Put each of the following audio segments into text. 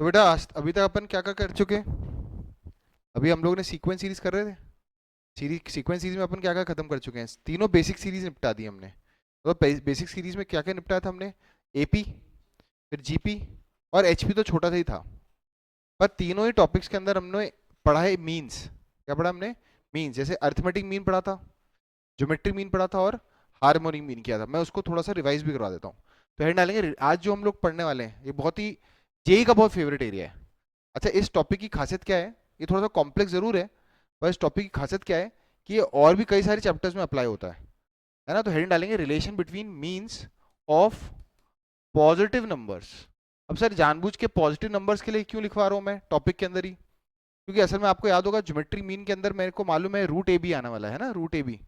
तो बेटा अभी तक अपन क्या क्या कर चुके हैं? अभी हम लोग ने सीक्वेंस सीरीज कर रहे थे। सीक्वेंस सीरीज में अपन क्या क्या खत्म कर चुके हैं? तीनों बेसिक सीरीज निपटा दी हमने। तो बेसिक सीरीज में क्या क्या निपटाया था हमने? एपी, फिर जीपी, और एचपी तो छोटा सा ही था। पर तीनों ही टॉपिक्स के अंदर हमने पढ़ा है मीन्स। क्या पढ़ा हमने? मीन्स। जैसे अर्थमेटिक मीन पढ़ा था, ज्योमेट्रिक मीन पढ़ा था, और हार्मोनिक मीन किया था। मैं उसको थोड़ा सा रिवाइज भी करवा देता हूँ। तो हेड डालेंगे। आज जो हम लोग पढ़ने वाले हैं ये बहुत ही जेई का बहुत फेवरेट एरिया है। अच्छा, इस टॉपिक की खासियत क्या है? ये थोड़ा सा कॉम्प्लेक्स जरूर है, पर इस टॉपिक की खासियत क्या है कि ये और भी कई सारे चैप्टर्स में अप्लाई होता है ना। तो हेडिंग डालेंगे relation between means of positive numbers. अब सर जानबूझ के पॉजिटिव नंबर्स के लिए क्यों लिखवा रहा हूँ मैं टॉपिक के अंदर ही? क्योंकि असल में आपको याद होगा ज्योमेट्री मीन के अंदर मेरे को मालूम है रूट ए बी आने वाला है ना, रूट ए बी।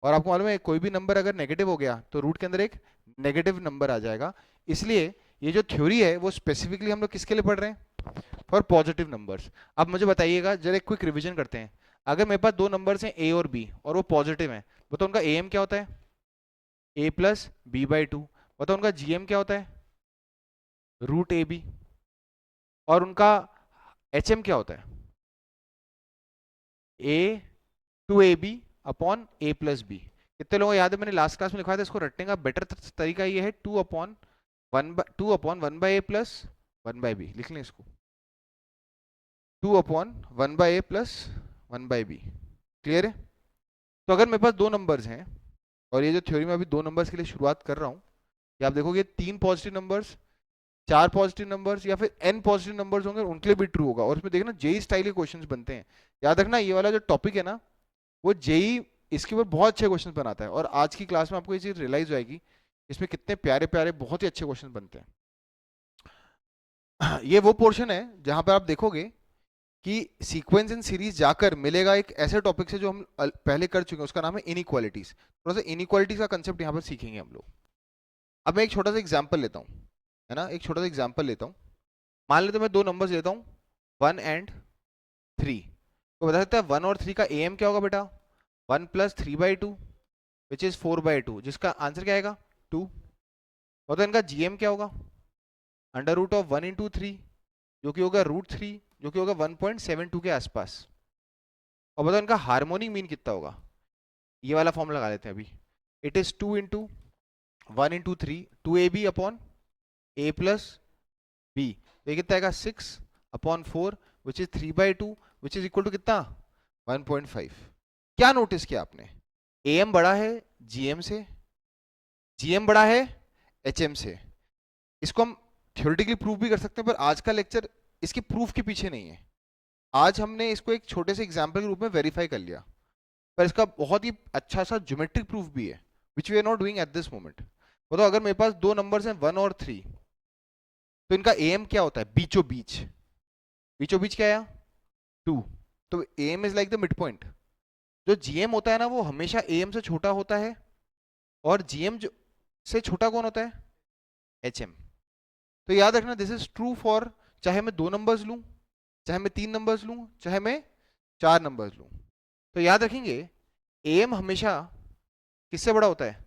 और आपको मालूम है कोई भी नंबर अगर नेगेटिव हो गया तो रूट के अंदर एक नेगेटिव नंबर आ जाएगा। इसलिए ये जो थ्योरी है वो स्पेसिफिकली हम लोग किसके लिए पढ़ रहे हैं? For positive numbers. अब मुझे बताइएगा, जरा एक क्विक रिवीजन करते हैं। अगर मेरे पास दो नंबर्स हैं ए और बी और वो पॉजिटिव हैं, बताओ उनका एम क्या होता है? A plus B by two. बताओ उनका जीएम क्या होता है? रूट ए बी। और उनका एच एम क्या होता है? A two A B upon A plus b. कितने लोगों को याद है? मैंने लास्ट क्लास में लिखा था, इसको रटने का बेटर तरीका ये है, two upon one by A plus one by B. लिख लें इसको, two upon one by A plus one by B. Clear है? तो अगर मेरे पास दो नंबर्स हैं, और ये जो थ्योरी में अभी दो नंबर्स के लिए शुरुआत कर रहा हूँ, कि आप देखोगे तीन पॉजिटिव नंबर्स, चार पॉजिटिव नंबर्स, या फिर एन पॉजिटिव नंबर्स होंगे, उनके लिए भी ट्रू होगा। और इसमें देखना जेई स्टाइल के क्वेश्चंस बनते हैं। याद रखना ये वाला जो टॉपिक है ना, वो जेई इसके ऊपर बहुत अच्छे क्वेश्चन बनाता है। और आज की क्लास में आपको ये चीज रियलाइज हो जाएगी इसमें कितने प्यारे प्यारे बहुत ही अच्छे क्वेश्चन बनते हैं। ये वो पोर्शन है जहां पर आप देखोगे कि सीक्वेंस इन सीरीज जाकर मिलेगा एक ऐसे टॉपिक से जो हम पहले कर चुके हैं, उसका नाम है इनइक्वालिटीज। थोड़ा सा इनइक्वालिटीज का कंसेप्ट यहाँ पर सीखेंगे हम लोग। अब मैं एक छोटा सा एग्जाम्पल लेता हूँ, है ना, एक छोटा सा एग्जाम्पल लेता हूँ। मान लेते मैं दो नंबर्स लेता हूँ, वन एंड थ्री। तो बता सकते हैं वन और थ्री का एम क्या होगा बेटा? One plus three by two, which is four by two, जिसका आंसर क्या आएगा? टू। और तो इनका जीएम क्या होगा? Under root of one into three, जो कि होगा रूट थ्री, जो कि होगा 1.72 के आसपास। और बताओ इनका हार्मोनिक मीन कितना होगा? ये वाला फॉर्म लगा लेते हैं अभी। It is two into one into three, two A B upon A plus B. तो ये कितना आएगा? Six upon four, which is three by two, which is equal to कितना? 1.5। क्या नोटिस किया आपने? एम बड़ा है जीएम से, जीएम बड़ा है एचएम से। इसको हम थ्योरेटिकली प्रूव भी कर सकते हैं, पर आज का लेक्चर इसके प्रूफ के पीछे नहीं है। आज हमने इसको एक छोटे से एग्जाम्पल के रूप में वेरीफाई कर लिया, पर इसका बहुत ही अच्छा सा ज्योमेट्रिक प्रूफ भी है, which we are not doing at this moment. बताओ अगर मेरे पास दो नंबर्स हैं वन और थ्री, तो इनका एम क्या होता है? बीचों बीच। बीचों बीच क्या आया? टू। तो M is like the mid point. जो जीएम होता है ना, वो हमेशा एम से छोटा होता है। और जीएम जो से छोटा कौन होता है? एचएम। तो याद रखना, दिस इज ट्रू फॉर, चाहे मैं दो नंबर्स लूं, चाहे मैं तीन नंबर्स लूं, चाहे मैं चार नंबर्स लूं। तो याद रखेंगे एम हमेशा किससे बड़ा होता है?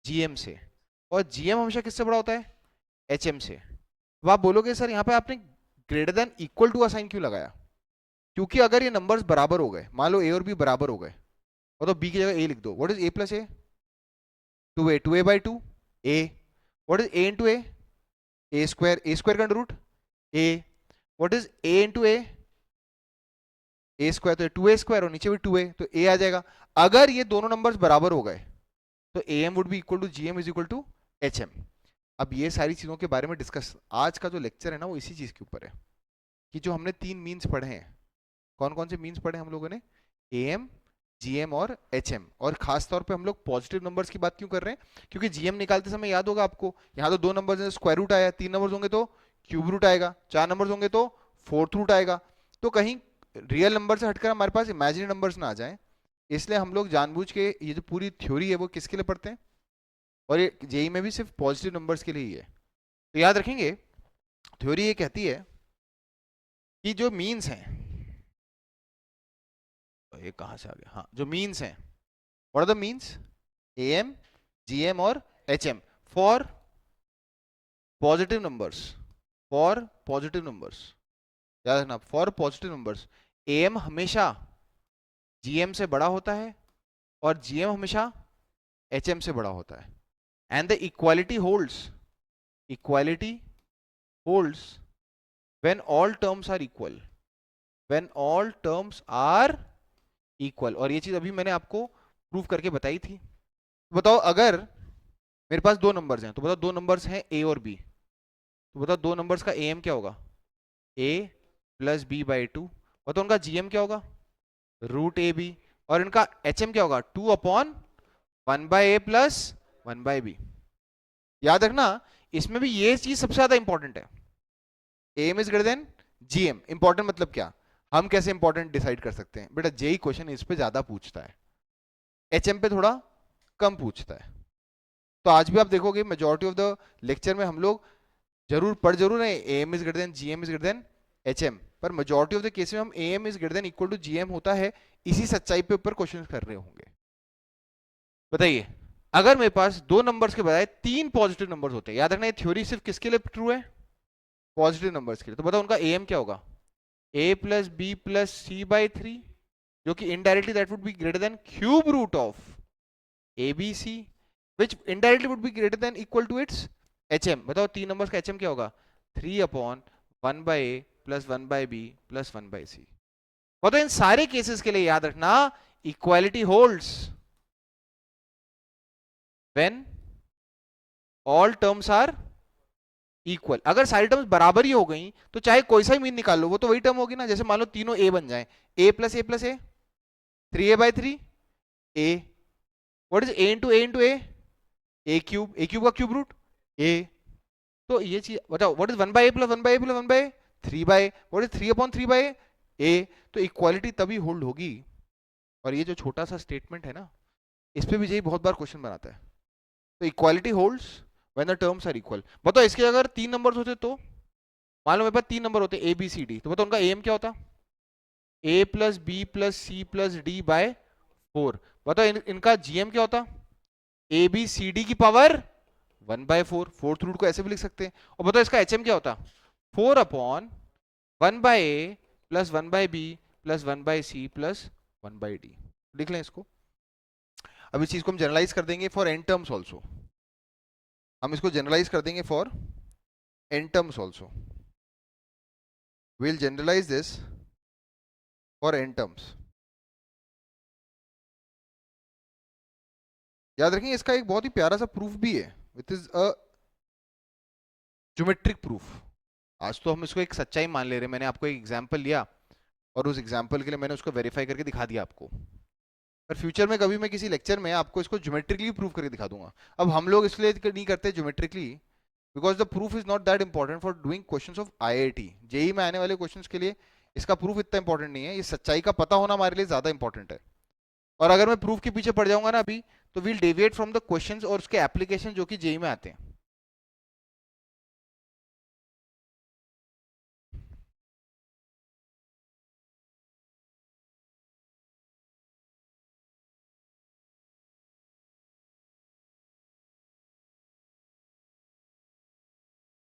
जीएम से। और जीएम हमेशा किससे बड़ा होता है? एचएम से। अब आप बोलोगे सर यहाँ पे आपने greater than equal to assign क्यों लगाया? क्योंकि अगर ये नंबर्स बराबर हो गए, मान लो ए और बी बराबर हो गए, और तो बी की जगह ए लिख दो। What is A plus a? Two a, two a by two a. What is a into a? A square, a square का under root a. What is a into a square, तो two a square, और नीचे भी to ए, तो ए आ जाएगा। अगर ये दोनों नंबर्स बराबर हो गए तो A M would be equal to G M is equal to H M. अब ये सारी चीजों के बारे में डिस्कस, आज का जो लेक्चर है ना वो इसी चीज के ऊपर है, कि जो हमने तीन मीन्स पढ़े हैं। कौन कौन से मीन्स पढ़े हम लोगों ने? ए एम, जीएम और एचएम। और खास तौर पे हम लोग पॉजिटिव नंबर्स की बात क्यों कर रहे हैं? क्योंकि जीएम निकालते समय याद होगा आपको, यहाँ तो दो नंबर्स हैं, स्क्वायर रूट आया, तीन नंबर्स होंगे तो क्यूब रूट आएगा, चार नंबर्स होंगे तो फोर्थ रूट आएगा। तो कहीं रियल नंबर से हटकर हमारे पास इमेजिनरी नंबर्स ना आ जाए, इसलिए हम लोग जानबूझ के ये जो पूरी थ्योरी है वो किसके लिए पढ़ते हैं? और ये जेई में भी सिर्फ पॉजिटिव नंबर्स के लिए ही है। तो याद रखेंगे, थ्योरी ये कहती है कि जो मीन्स हैं, तो ये कहाँ से आ गया? हाँ, जो मीन्स हैं, what are the means? M, GM और HM for positive numbers. For positive numbers, याद रखना फॉर पॉजिटिव नंबर्स एम हमेशा जीएम से बड़ा होता है और जीएम हमेशा एचएम से बड़ा होता है। And the equality holds when all terms are equal, when all terms are equal. और ये चीज अभी मैंने आपको प्रूव करके बताई थी। तो बताओ अगर मेरे पास दो नंबर्स हैं, तो बताओ दो नंबर्स हैं ए और बी, तो बताओ दो नंबर्स का एम क्या होगा, a plus B by two. बताओ उनका जीएम क्या होगा, रूट ए बी। और इनका एचएम क्या होगा, 2/1/a प्लस 1/b। याद रखना इसमें भी ये चीज सबसे ज्यादा इंपॉर्टेंट है, M is greater than GM. Important मतलब क्या, हम कैसे इंपॉर्टेंट डिसाइड कर सकते हैं बेटा, जेई क्वेश्चन इस पे ज्यादा पूछता है, एचएम पे थोड़ा कम पूछता है। तो आज भी आप देखोगे मेजॉरिटी ऑफ द लेक्चर में हम लोग जरूर है M is greater than GM is greater than HM, पर मेजॉरिटी ऑफ द केस में हम M is greater than equal to GM होता है, इसी सच्चाई पे ऊपर क्वेश्चन कर रहे होंगे। बताइए अगर मेरे पास दो नंबर्स के बजाय तीन पॉजिटिव नंबर्स होते हैं, याद रखना ये थ्योरी सिर्फ किसके लिए ट्रू है, पॉजिटिव नंबर्स के लिए, तो बताओ उनका एम क्या होगा, a plus B plus C by three, जो कि indirectly that would be greater than cube root of A B C, which indirectly would be greater than equal to its HM. बताओ तीन नंबर्स का HM क्या होगा, 3/1/a plus 1/b plus 1/c। बताओ इन सारे cases के लिए याद रखना equality holds when all terms are equal. अगर सारी टर्म्स बराबर ही हो गई तो चाहे कोई सा ही मीन निकाल लो वो तो वही टर्म होगी ना। जैसे मान लो तीनों ए बन जाए, a plus A plus A, 3a/3 a, what is a into A cube का क्यूब रूट a। तो ये चीज बताओ, what is 1/a plus 1/a plus 1/a 3/a, what is 3/3/a a। तो इक्वालिटी तभी होल्ड होगी। और ये जो छोटा सा स्टेटमेंट है ना, इस पे भी यही बहुत बार क्वेश्चन बनाता है। तो equality holds when the terms are equal. बताओ इसके अगर तीन नंबर्स होते तो, मान लो मेरे पास तीन नंबर होते ए बी सी डी, तो बताओ उनका एम क्या होता, a plus B plus C plus D by 4। बताओ इनका जीएम क्या होता, ए बी सी डी की पावर 1/4, फोर्थ रूट को ऐसे भी लिख सकते हैं। और बताओ इसका एचएम क्या होता, 4/1/a plus 1/b plus 1/c plus 1/d। लिख लें इसको। अब इस चीज को हम जनरलाइज कर देंगे फॉर एन टर्म्स ऑल्सो, हम इसको जनरलाइज कर देंगे for N terms also. we'll generalize this for n terms। याद रखेंगे इसका एक बहुत ही प्यारा सा प्रूफ भी है, which is a geometric proof. आज तो हम इसको एक सच्चाई मान ले रहे हैं, मैंने आपको एक एग्जांपल लिया और उस एग्जांपल के लिए मैंने उसको वेरीफाई करके दिखा दिया आपको। पर फ्यूचर में कभी मैं किसी लेक्चर में आपको इसको ज्योमेट्रिकली प्रूव करके दिखा दूंगा। अब हम लोग इसलिए नहीं करते geometrically because the proof is not that important for doing questions of IIT JEE में आने वाले क्वेश्चंस के लिए इसका प्रूफ इतना इंपॉर्टेंट नहीं है, ये सच्चाई का पता होना हमारे लिए ज्यादा इंपॉर्टेंट है। और अगर मैं प्रूफ के पीछे पड़ जाऊंगा ना अभी, तो we'll deviate from the questions और उसके एप्लीकेशन जो कि जेई में आते हैं।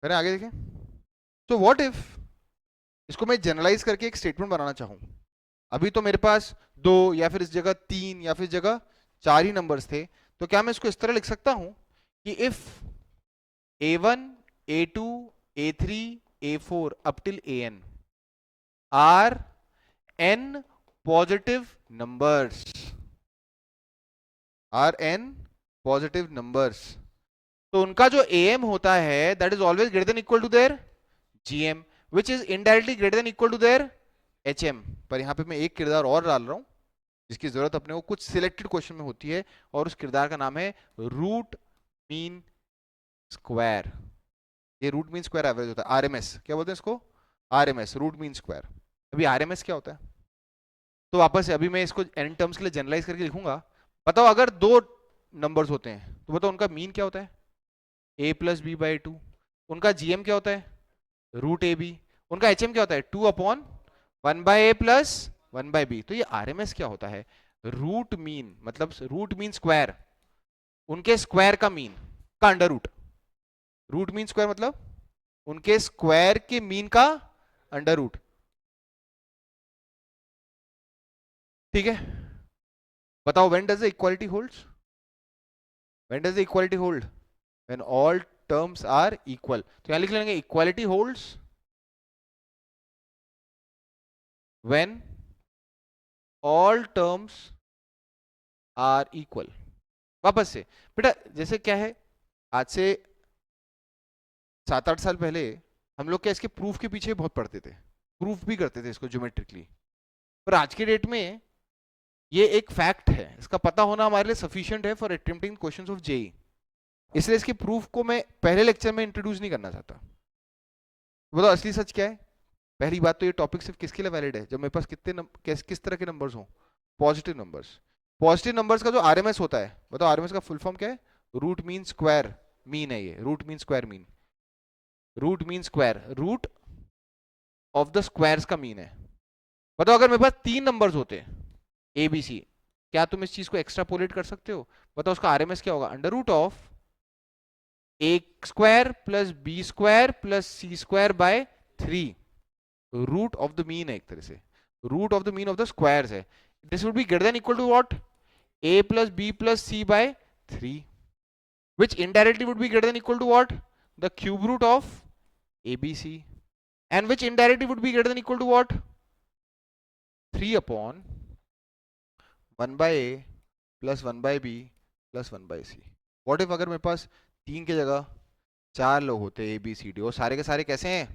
मैंने आगे देखें, तो व्हाट इफ इसको मैं जनरलाइज करके एक स्टेटमेंट बनाना चाहूं। अभी तो मेरे पास दो या फिर इस जगह तीन या फिर इस जगह चार ही नंबर्स थे, तो क्या मैं इसको इस तरह लिख सकता हूं कि if a1 a2 a3 a4 up till an are n positive numbers, are n positive numbers, तो उनका जो am होता है that is always greater than equal to their gm which is indirectly greater than equal to their hm। पर यहां पे मैं एक किरदार और डाल रहा हूं जिसकी जरूरत अपने को कुछ सिलेक्टेड क्वेश्चन में होती है, और उस किरदार का नाम है रूट मीन स्क्वायर। ये रूट मीन स्क्वायर एवरेज होता है, आरएमएस क्या बोलते हैं इसको, आरएमएस रूट मीन स्क्वायर। अभी आरएमएस क्या होता है, तो वापस से अभी मैं इसको एन टर्म्स के लिए जनरलाइज करके लिखूंगा। बताओ अगर दो नंबर्स होते हैं तो बताओ उनका मीन क्या होता है, a plus B by two. उनका जीएम क्या होता है, रूट ए बी। उनका एचएम क्या होता है, 2/1/a प्लस 1/b। तो ये आरएमएस क्या होता है, रूट मीन, मतलब रूट मीन स्क्वायर, उनके स्क्वायर का मीन का under root. Root mean square मतलब उनके स्क्वायर के मीन का अंडर रूट। ठीक है, बताओ when does the equality holds? When does the equality hold? When all terms are equal. तो यहां लिख लेंगे equality holds when all terms are equal. वापस से बेटा, जैसे क्या है, आज से 7-8 साल पहले हम लोग क्या इसके प्रूफ के पीछे बहुत पढ़ते थे, प्रूफ भी करते थे इसको ज्योमेट्रिकली। पर आज के डेट में ये एक फैक्ट है, इसका पता होना हमारे लिए सफिशिएंट है for attempting questions of JEE. इसलिए इसके प्रूफ को मैं पहले लेक्चर में इंट्रोड्यूस नहीं करना चाहता। बताओ असली सच क्या है? पहली बात तो ये टॉपिक सिर्फ किसके लिए वैलिड है? जब मेरे पास किस तरह के नंबर्स हो? Positive numbers. पॉजिटिव नंबर्स का जो आरएमएस होता है, बताओ आरएमएस का फुल फॉर्म क्या है? रूट मीन स्क्वायर मीन है। ये root mean square mean, root mean square, root of the squares का मीन है। बताओ अगर मेरे पास 3 नंबर्स होते ए बी सी, क्या तुम इस चीज को एक्स्ट्रापोलेट कर सकते हो? बताओ उसका आरएमएस क्या होगा? Under root of A square plus b square plus c square by 3। Root of the mean है एक तरह से, root of the mean of the squares है। This would be greater than equal to what? a plus b plus c by 3, which indirectly would be greater than equal to what? The cube root of abc, and which indirectly would be greater than equal to what? 3 upon 1 by a plus 1 by b plus 1 by c. What if अगर मेरे पास 3 की जगह 4 लोग होते a b c d और सारे के सारे कैसे हैं?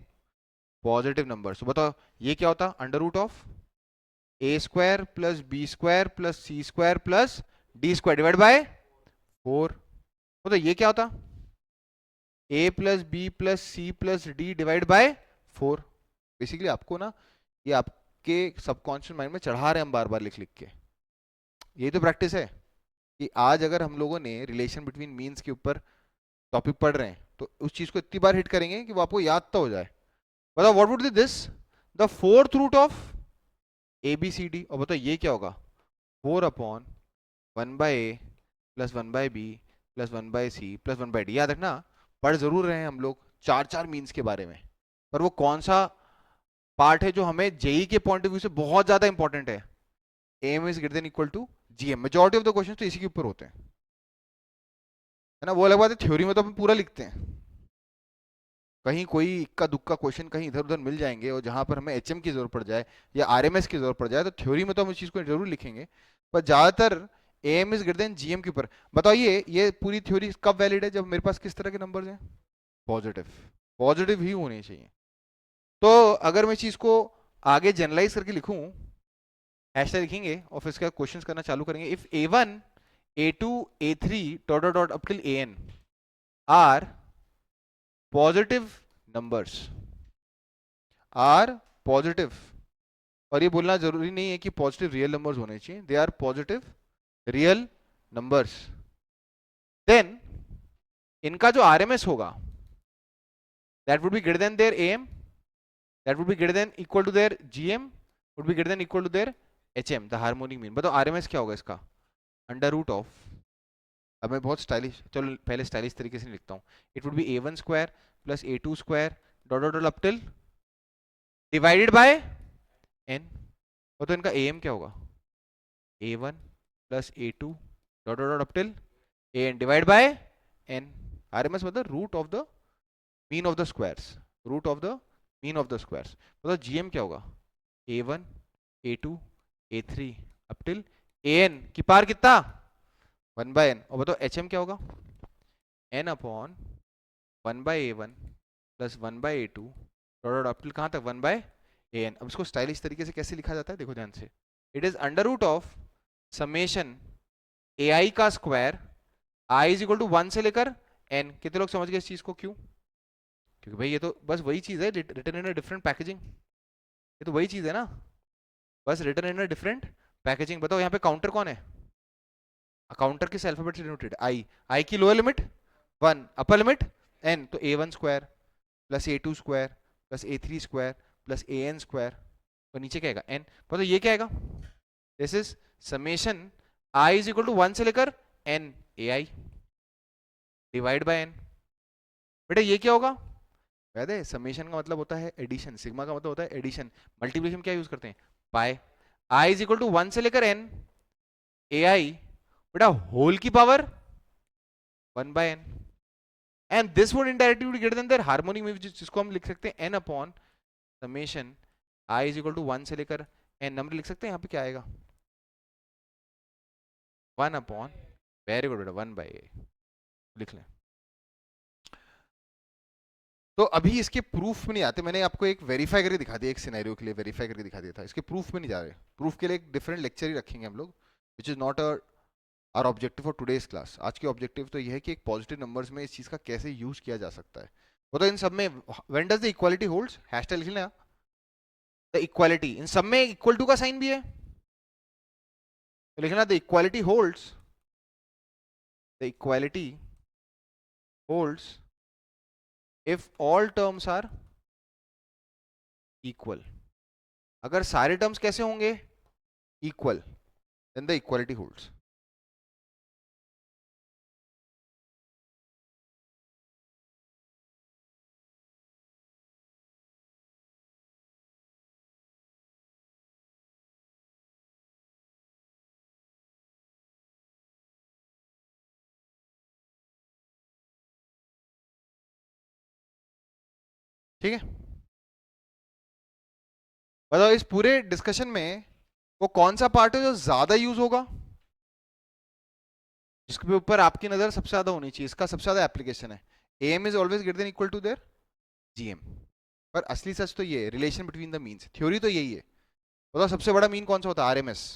Positive numbers. तो बताओ ये क्या होता? Under root of A square plus b square plus c square plus d square divide by 4। तो ये क्या होता? A plus B plus C plus d divide by 4। Basically आपको ना ये आपके सबकॉन्शियस माइंड में चढ़ा रहे हैं हम बार बार लिख लिख के। यही तो प्रैक्टिस है कि आज अगर हम लोगों ने रिलेशन बिटवीन मीन्स के ऊपर टॉपिक पढ़ रहे हैं तो उस चीज को इतनी बार हिट करेंगे कि वो आपको याद तो हो जाए। बताओ what would be this? The fourth root of A B C d. और बताओ ये क्या होगा? 4 upon 1 by A plus 1 by B plus 1 by C plus 1 by d. याद रखना, पढ़ जरूर रहे हैं हम लोग 4 मीन्स के बारे में, पर वो कौन सा पार्ट है जो हमें जेई के पॉइंट ऑफ व्यू से बहुत ज्यादा इंपॉर्टेंट है? M is greater than equal to GM. Majority of the question तो इसी के ऊपर होते हैं, है ना। वो अलग बात है, थ्योरी में तो अपन पूरा लिखते हैं, कहीं कोई इक्का दुक्का क्वेश्चन कहीं इधर उधर मिल जाएंगे और जहां पर हमें एचएम की जरूरत पड़ जाए या आरएमएस की जरूरत पड़ जाए तो थ्योरी में तो हम इस चीज को जरूर लिखेंगे, पर ज्यादातर M is greater than GM के ऊपर। बताइए ये पूरी थ्योरी कब वैलिड है? जब मेरे पास किस तरह के नंबर्स हैं? पॉजिटिव। पॉजिटिव ही होने चाहिए। तो अगर मैं इस चीज को आगे जनरलाइज करके लिखूं, ऐसा लिखेंगे और फिर इसका क्वेश्चन करना चालू करेंगे। If a1 a2 a3 dot dot dot up till an are positive numbers, are positive, और ये बोलना जरूरी नहीं है कि पॉजिटिव रियल नंबर्स होने चाहिए, they are positive real numbers, then इनका जो आरएमएस होगा that would be greater than their M, that would be greater than equal to their GM, would be greater than equal to their HM, the harmonic mean. बताओ RMS क्या होगा इसका? Under root of, अब मैं बहुत stylish, चलो पहले stylish तरीके से लिखता हूँ, it would be a1 square plus a2 square dot dot dot up till divided by n। और तो इनका am क्या होगा? a1 plus a2 dot dot dot up till an divide by n। RMS मतलब root of the mean of the squares, root of the mean of the squares. मतलब GM क्या होगा? a1 a2 a3 up till an की पार कितना? 1 bye n। और बताओ HM क्या होगा? n upon 1 by a1 plus 1 by a2 dot dot up till कहाँ तक? 1 बाय an। अब इसको स्टाइलिश तरीके से कैसे लिखा जाता है देखो ध्यान से, it is under root of summation ai का square i is equal to 1 से लेकर n। कितने लोग समझ गए इस चीज को? क्यों? क्योंकि भाई ये तो बस वही चीज है, written in a different packaging. ये तो वही चीज है ना, बस written in a different packaging. बताओ यहाँ पे काउंटर कौन है? काउंटर किस अल्फाबेट से डिनोटेड? आई की lower limit 1, upper limit n, तो a1 square plus a2 square plus a3 square plus an square, और नीचे क्या आएगा? n। बताओ ये क्या आएगा? This is summation i is equal to 1 से लेकर n ai divide by n। बेटा ये क्या होगा? याद है समेशन का मतलब होता है एडिशन, सिग्मा का मतलब होता है एडिशन, मल्टीप्लिकेशन क्या यूज करते हैं, pi. I is equal to 1 से लेकर n, ए आई बेटा होल की power 1 by N, and this would indirectly be greater than their harmonic में, जिसको हम लिख सकते हैं n upon summation I is equal to 1 से लेकर n, नंबर लिख सकते हैं यहाँ पे क्या आएगा 1 अपॉन, वेरी गुड बेटा 1 बाय ए लिख लें। तो अभी इसके प्रूफ में नहीं आते, मैंने आपको एक वेरीफाई करके दिखा दिया, एक सिनेरियो के लिए वेरीफाई करके दिखा दिया था, इसके प्रूफ में नहीं जा रहे, प्रूफ के लिए एक डिफरेंट लेक्चर ही रखेंगे हम लोग, which is not our objective for today's class. आज की ऑब्जेक्टिव तो यह है कि एक पॉजिटिव नंबर्स में इस चीज का कैसे यूज किया जा सकता है। वो तो इन सब में when does the equality holds, hashtag लिख लेना, द इक्वालिटी, इन सब में इक्वल टू का साइन भी है तो लिखना the equality holds, the equality holds if all terms are equal, अगर सारे टर्म्स कैसे होंगे equal, then the equality holds। ठीक है, बताओ इस पूरे डिस्कशन में वो कौन सा पार्ट है जो ज्यादा यूज होगा, जिसके ऊपर आपकी नजर सबसे ज्यादा होनी चाहिए, इसका सबसे ज्यादा एप्लीकेशन है। M is always greater than equal to their GM, पर असली सच तो ये है, relation between the means, theory तो यही है। बताओ सबसे बड़ा मीन कौन सा होता है, आरएमएस,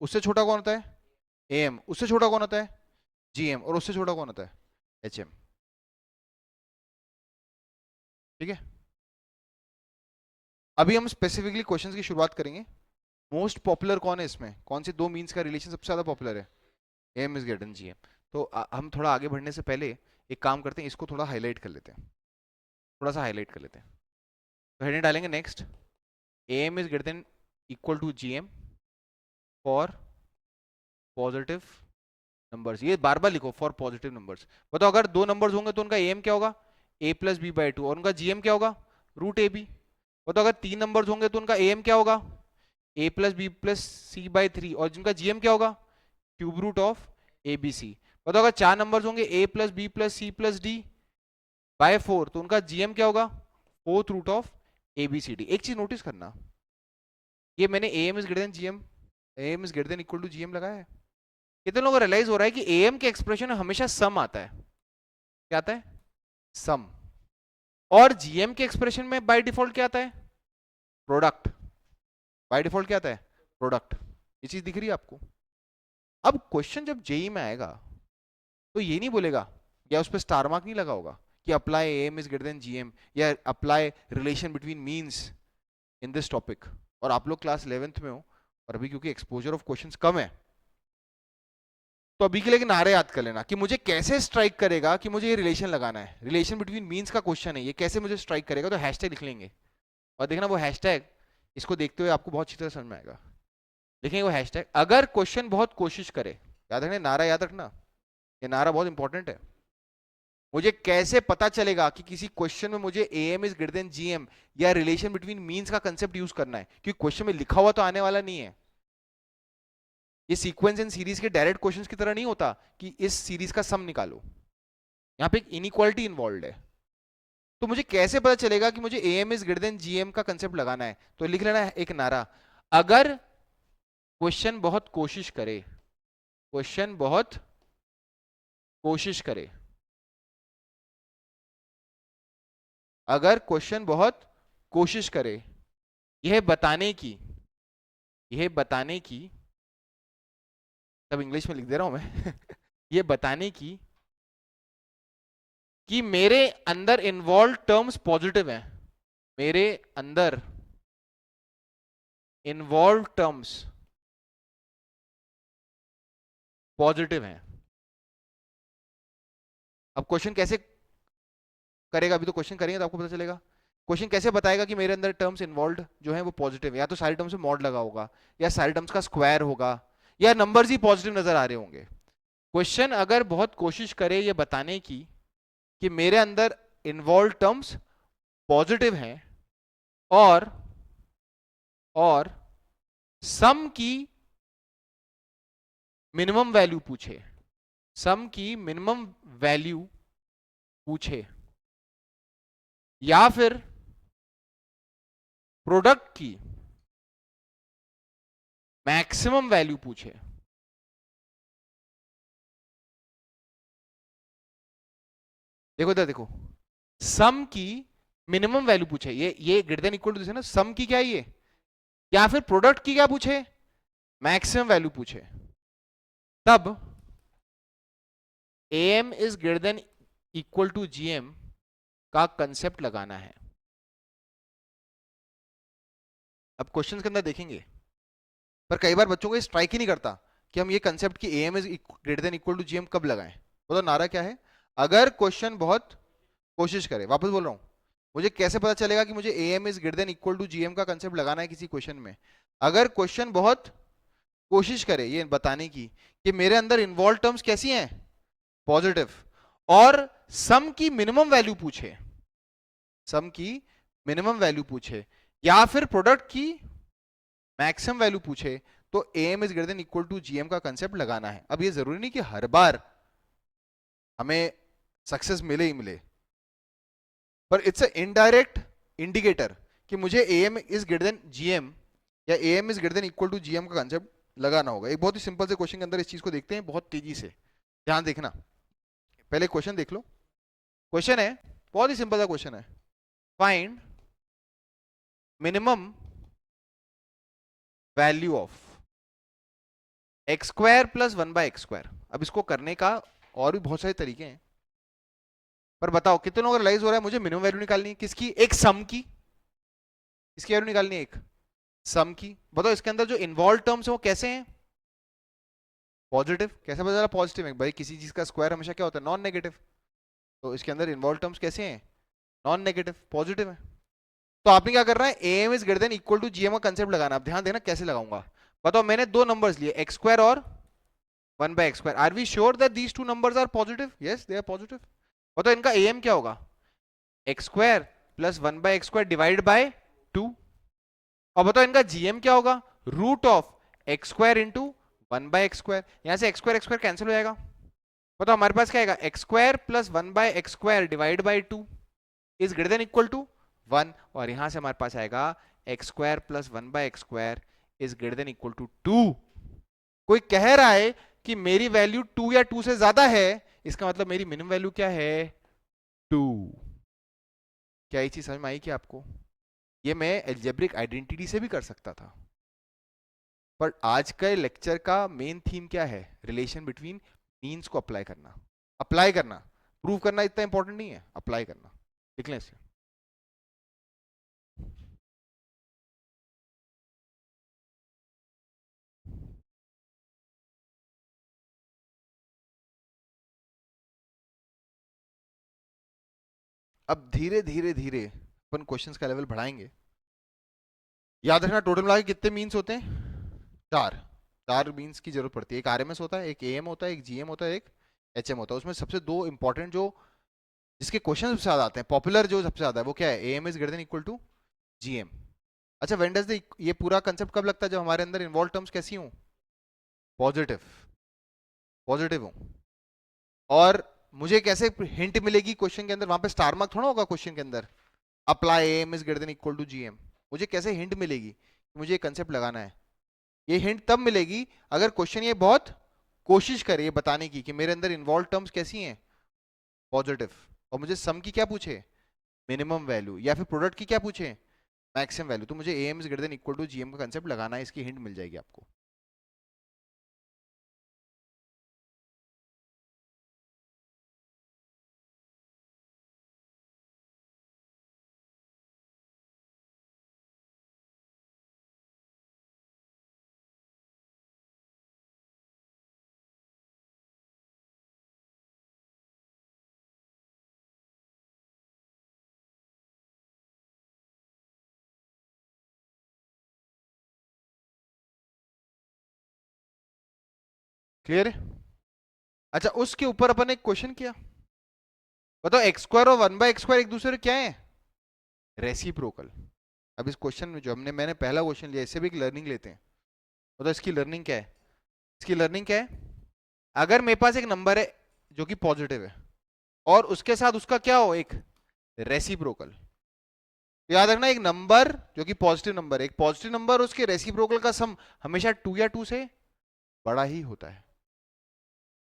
उससे छोटा कौन होता है एम, उससे छोटा कौन होता है जीएम, और उससे छोटा कौन होता है एचएम। ठीक है, अभी हम स्पेसिफिकली क्वेश्चंस की शुरुआत करेंगे। मोस्ट पॉपुलर कौन है इसमें, कौन से दो मीन्स का रिलेशन सबसे ज्यादा पॉपुलर है, M is greater than GM. तो हम थोड़ा आगे बढ़ने से पहले एक काम करते हैं, इसको थोड़ा हाईलाइट कर लेते हैं, थोड़ा सा हाईलाइट कर लेते हैं। तो हेडिंग डालेंगे next, M is greater than equal to GM for positive numbers, ये बार बार लिखो, फॉर पॉजिटिव नंबर्स। बताओ अगर दो नंबर्स होंगे तो उनका एम क्या होगा, a plus B by to, और उनका जीएम क्या होगा, रूट ए बी। बताओ अगर तीन नंबर्स होंगे तो उनका एम क्या होगा, a plus B plus C by three, और जिनका जीएम क्या होगा, cube root of A B c. बताओ अगर चार नंबर्स होंगे a plus B plus C plus D by four, तो उनका जीएम क्या होगा, fourth root of A B C d. एक चीज नोटिस करना, ये मैंने A M is greater than GM, A M is greater than equal to GM लगाया है। कितने लोगों को रियलाइज हो रहा है कि ए एम के एक्सप्रेशन में हमेशा सम आता है, क्या आता है सम, और जीएम के एक्सप्रेशन में बाय डिफॉल्ट क्या आता है, प्रोडक्ट। बाय डिफॉल्ट क्या आता है, प्रोडक्ट। ये चीज दिख रही है आपको। अब क्वेश्चन जब जेई में आएगा तो ये नहीं बोलेगा, या उस पर स्टार मार्क नहीं लगा होगा कि apply M is greater than GM, या apply relation between means in this topic. और आप लोग क्लास 11th में हो, और अभी क्योंकि एक्सपोजर ऑफ क्वेश्चंस कम है, तो अभी के लिए नारे याद कर लेना कि मुझे कैसे स्ट्राइक करेगा कि मुझे ये रिलेशन लगाना है, रिलेशन बिटवीन मीन्स का क्वेश्चन है, ये कैसे मुझे स्ट्राइक करेगा, तो हैशटैग लिख लेंगे। और देखना वो हैशटैग, इसको देखते हुए आपको बहुत अच्छी तरह समझ में आएगा। लिखेंगे वो हैशटैग, अगर क्वेश्चन बहुत कोशिश करे, याद रखना नारा, याद रखना ये नारा बहुत इंपॉर्टेंट है। मुझे कैसे पता चलेगा कि किसी क्वेश्चन में मुझे M is greater than GM या रिलेशन बिटवीन मीन्स का कंसेप्ट यूज करना है, क्योंकि क्वेश्चन में लिखा हुआ तो आने वाला नहीं है। ये सीक्वेंस एंड सीरीज के डायरेक्ट क्वेश्चंस की तरह नहीं होता कि इस सीरीज का सम निकालो, यहाँ पे एक इनइक्वालिटी इन्वॉल्व है। तो मुझे कैसे पता चलेगा कि मुझे M is greater than GM का कंसेप्ट लगाना है, तो लिख लेना है एक नारा, अगर क्वेश्चन बहुत कोशिश करे, क्वेश्चन बहुत कोशिश करे, अगर क्वेश्चन बहुत कोशिश करे यह बताने की, यह बताने की, सब इंग्लिश में लिख दे रहा हूं मैं यह बताने की कि मेरे अंदर इन्वॉल्व टर्म्स पॉजिटिव हैं, मेरे अंदर इन्वॉल्व टर्म्स पॉजिटिव हैं। अब क्वेश्चन कैसे करेगा, अभी तो क्वेश्चन करेंगे तो आपको पता चलेगा। क्वेश्चन कैसे बताएगा कि मेरे अंदर टर्म्स इन्वॉल्व जो है वो पॉजिटिव है, या तो सारे टर्म्स में मॉड लगा होगा, या सारे टर्म्स का स्क्वायर होगा, या नंबर्स ही पॉजिटिव नजर आ रहे होंगे। क्वेश्चन अगर बहुत कोशिश करे ये बताने की कि मेरे अंदर इन्वॉल्व टर्म्स पॉजिटिव हैं और और सम की मिनिमम वैल्यू पूछे, सम की मिनिमम वैल्यू पूछे, या फिर प्रोडक्ट की मैक्सिमम वैल्यू पूछे। देखो इधर देखो, सम की मिनिमम वैल्यू पूछे, ये ग्रेटर देन इक्वल टू ना, सम की क्या है ये, या फिर प्रोडक्ट की क्या पूछे, मैक्सिमम वैल्यू पूछे, तब am is greater than equal to gm का कंसेप्ट लगाना है। अब क्वेश्चंस के अंदर देखेंगे, पर कई बार बच्चों को स्ट्राइक ही नहीं करता कि हम ये कंसेप्ट कि am is greater than equal to gm कब लगाएं। तो नारा क्या है, अगर क्वेश्चन बहुत कोशिश करे, वापस बोल रहा हूं, मुझे कैसे पता चलेगा कि मुझे am is greater than equal to gm का कंसेप्ट लगाना है किसी क्वेश्चन में, अगर क्वेश्चन बहुत कोशिश करे ये बताने की कि मेरे अंदर इन्वॉल्व टर्म्स कैसी हैं, पॉजिटिव, और सम की मिनिमम वैल्यू पूछे, सम की मिनिमम वैल्यू पूछे, या फिर प्रोडक्ट की मैक्सिमम वैल्यू पूछे, तो am is greater than equal to gm का कंसेप्ट लगाना है। अब ये जरूरी नहीं कि हर बार हमें सक्सेस मिले ही मिले, पर इट्स अ इनडायरेक्ट इंडिकेटर कि मुझे am is greater than gm या am is greater than equal to gm का कंसेप्ट लगाना होगा। एक बहुत ही सिंपल से क्वेश्चन के अंदर इस चीज को देखते हैं बहुत तेजी से, ध्यान देखना। पहले क्वेश्चन देख लो, क्वेश्चन है बहुत ही सिंपल सा क्वेश्चन है, find minimum value of X square plus 1/x²। अब इसको करने का और भी बहुत सारे तरीके हैं, पर बताओ कितने लोगों को रियलाइज हो रहा है मुझे मिनिमम वैल्यू निकालनी है किसकी, एक सम की, किसकी वैल्यू निकालनी है, एक सम की। बताओ इसके अंदर जो इन्वॉल्व टर्म्स है वो कैसे हैं, पॉजिटिव। कैसे पता चला पॉजिटिव है, भाई किसी चीज का स्क्वायर हमेशा क्या होता है, नॉन नेगेटिव, तो इसके अंदर इन्वॉल्व टर्म्स कैसे हैं, नॉन नेगेटिव, पॉजिटिव है। तो आपने क्या करना है, am is greater than equal to gm का कंसेप्ट लगाना। आप ध्यान देना कैसे लगाऊंगा, बताओ मैंने दो नंबर्स लिए x² और 1/x², are we sure that these two numbers are positive, yes they are positive. बताओ इनका am क्या होगा, x² plus 1/x² divide by 2, और बताओ इनका gm क्या होगा, root of x² into 1/x²। यहां से x² कैंसिल हो जाएगा, बताओ हमारे पास क्या आएगा, x² plus 1/x² divide by 2 is greater than equal to 1, और यहां से हमारे पास आएगा x² plus 1/x² is greater than equal to 2। कोई कह रहा है कि मेरी वैल्यू 2 या 2 से ज्यादा है, इसका मतलब मेरी मिनिमम वैल्यू क्या है, 2। क्या ये चीज समझ में आई कि आपको, ये मैं एल्जेब्रिक आइडेंटिटी से भी कर सकता था, पर आज के लेक्चर का मेन थीम क्या है, रिलेशन बिटवीन मीन्स को अप्लाई करना। अप्लाई करना, प्रूव करना इतना इंपॉर्टेंट नहीं है, अप्लाई करना। लिख लें इसे। अब धीरे धीरे धीरे अपन क्वेश्चंस का लेवल बढ़ाएंगे। याद रखना टोटल मिला के कितने मीन्स होते हैं, चार। चार मीन्स की जरूरत पड़ती है, एक आरएमएस होता है, एक एएम होता है, एक जीएम होता है, एक एचएम होता है। उसमें सबसे दो इंपॉर्टेंट जो जिसके क्वेश्चन सबसे ज्यादा आते हैं, पॉपुलर जो सबसे ज्यादा है, वो क्या है, AM is greater than equal to GM. अच्छा व्हेन डज द ये पूरा कंसेप्ट कब लगता है, जब हमारे अंदर इन्वॉल्व टर्म्स कैसी हो, पॉजिटिव, पॉजिटिव हो। और मुझे कैसे हिंट मिलेगी क्वेश्चन के अंदर, वहां पे स्टार मार्क थोड़ा होगा क्वेश्चन के अंदर, apply AM is greater than equal to GM. मुझे कैसे हिंट मिलेगी कि मुझे ये कंसेप्ट लगाना है, ये हिंट तब मिलेगी अगर क्वेश्चन ये बहुत कोशिश करे ये बताने की कि मेरे अंदर इन्वॉल्व टर्म्स कैसी हैं, पॉजिटिव, और मुझे सम की क्या पूछे, मिनिमम वैल्यू, या फिर प्रोडक्ट की क्या पूछे, मैक्सिमम वैल्यू। तो मुझे M is greater than equal to GM का कंसेप्ट लगाना है, इसकी हिंट मिल जाएगी आपको। क्लियर है। अच्छा उसके ऊपर अपन एक क्वेश्चन किया, बताओ x² और 1/x² एक दूसरे क्या है, रेसिप्रोकल। अब इस क्वेश्चन में जो मैंने पहला क्वेश्चन लिया, इससे भी एक लर्निंग लेते हैं। तो इसकी लर्निंग क्या है? इसकी लर्निंग क्या है? अगर मेरे पास एक नंबर है जो कि पॉजिटिव है और उसके साथ उसका क्या हो, एक रेसिप्रोकल। याद रखना, एक नंबर जो कि पॉजिटिव नंबर है, एक पॉजिटिव नंबर, उसके रेसिप्रोकल का सम हमेशा 2 या 2 से बड़ा ही होता है।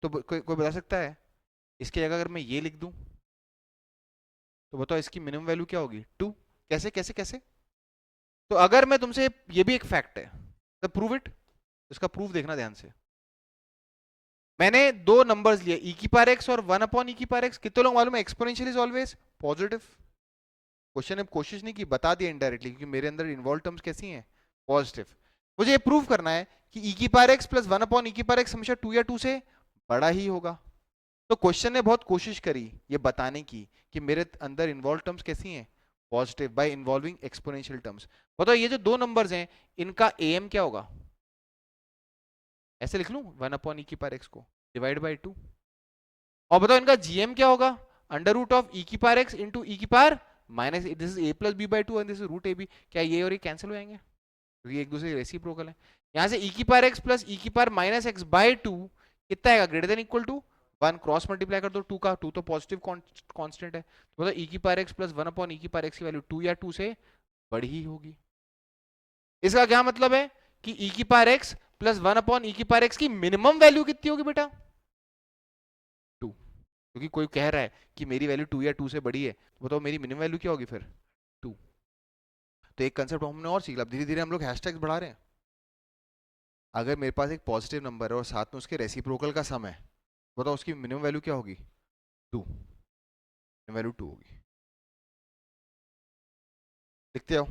तो कोई बता सकता है इसकी जगह अगर मैं ये लिख दूं तो बताओ इसकी मिनिमम वैल्यू क्या होगी? 2। कैसे कैसे कैसे? तो अगर मैं तुमसे, ये भी एक फैक्ट है, तो प्रूव इट। इसका प्रूफ देखना ध्यान से। मैंने दो नंबर्स लिए, ई की पावर एक्स और 1 अपॉन ई की पावर एक्स। कितने लोग मालूम है exponential is always positive? Question ने कोशिश नहीं की, बता दिया इनडायरेक्टली, क्योंकि मेरे अंदर इन्वॉल्व टर्म्स कैसी हैं, पॉजिटिव। मुझे ये प्रूव करना है कि ई की पावर एक्स प्लस 1 अपॉन ई की पावर एक्स हमेशा 2 या 2 से बड़ा ही होगा। तो क्वेश्चन ने बहुत कोशिश करी ये बताने की कि मेरे अंदर इन्वॉल्व टर्म्स कैसी हैं, positive, bye involving exponential terms. बताओ ये जो दो नंबर्स हैं इनका एम क्या होगा? ऐसे लिख लूं 1 अपॉन ई की पावर एक्स को डिवाइड बाय 2। और बताओ इनका जीएम क्या होगा? अंडर रूट ऑफ ई की पावर एक्स इंटू ई की power minus, this is A plus B by two and this is root A B. क्या ये और ये कैंसिल हो जाएंगे? क्योंकि एक दूसरे के रेसिप्रोकल है। यहां से ई की पावर एक्स प्लस ई की power minus X by two कितना आएगा? Greater than equal to 1। Cross multiply कर दो 2 का, 2 तो पॉजिटिव कांस्टेंट है, तो मतलब ई की पावर एक्स प्लस 1 अपॉन ई की पावर एक्स की वैल्यू 2 या 2 से बड़ी ही होगी। इसका क्या मतलब है कि ई की पावर एक्स प्लस 1 अपॉन ई की पावर एक्स की मिनिमम वैल्यू कितनी होगी बेटा? 2। क्योंकि कोई कह रहा है कि मेरी वैल्यू 2 या 2 से बड़ी है, तो बताओ मेरी मिनिमम वैल्यू क्या होगी फिर? 2। तो एक कंसेप्ट हमने और सीख लिया। धीरे धीरे हम लोग हैशटैग्स बढ़ा रहे हैं। अगर मेरे पास एक पॉजिटिव नंबर है और साथ में उसके रेसिप्रोकल का सम है, बताओ उसकी मिनिमम वैल्यू क्या होगी? 2। वैल्यू 2 होगी। लिखते आओ।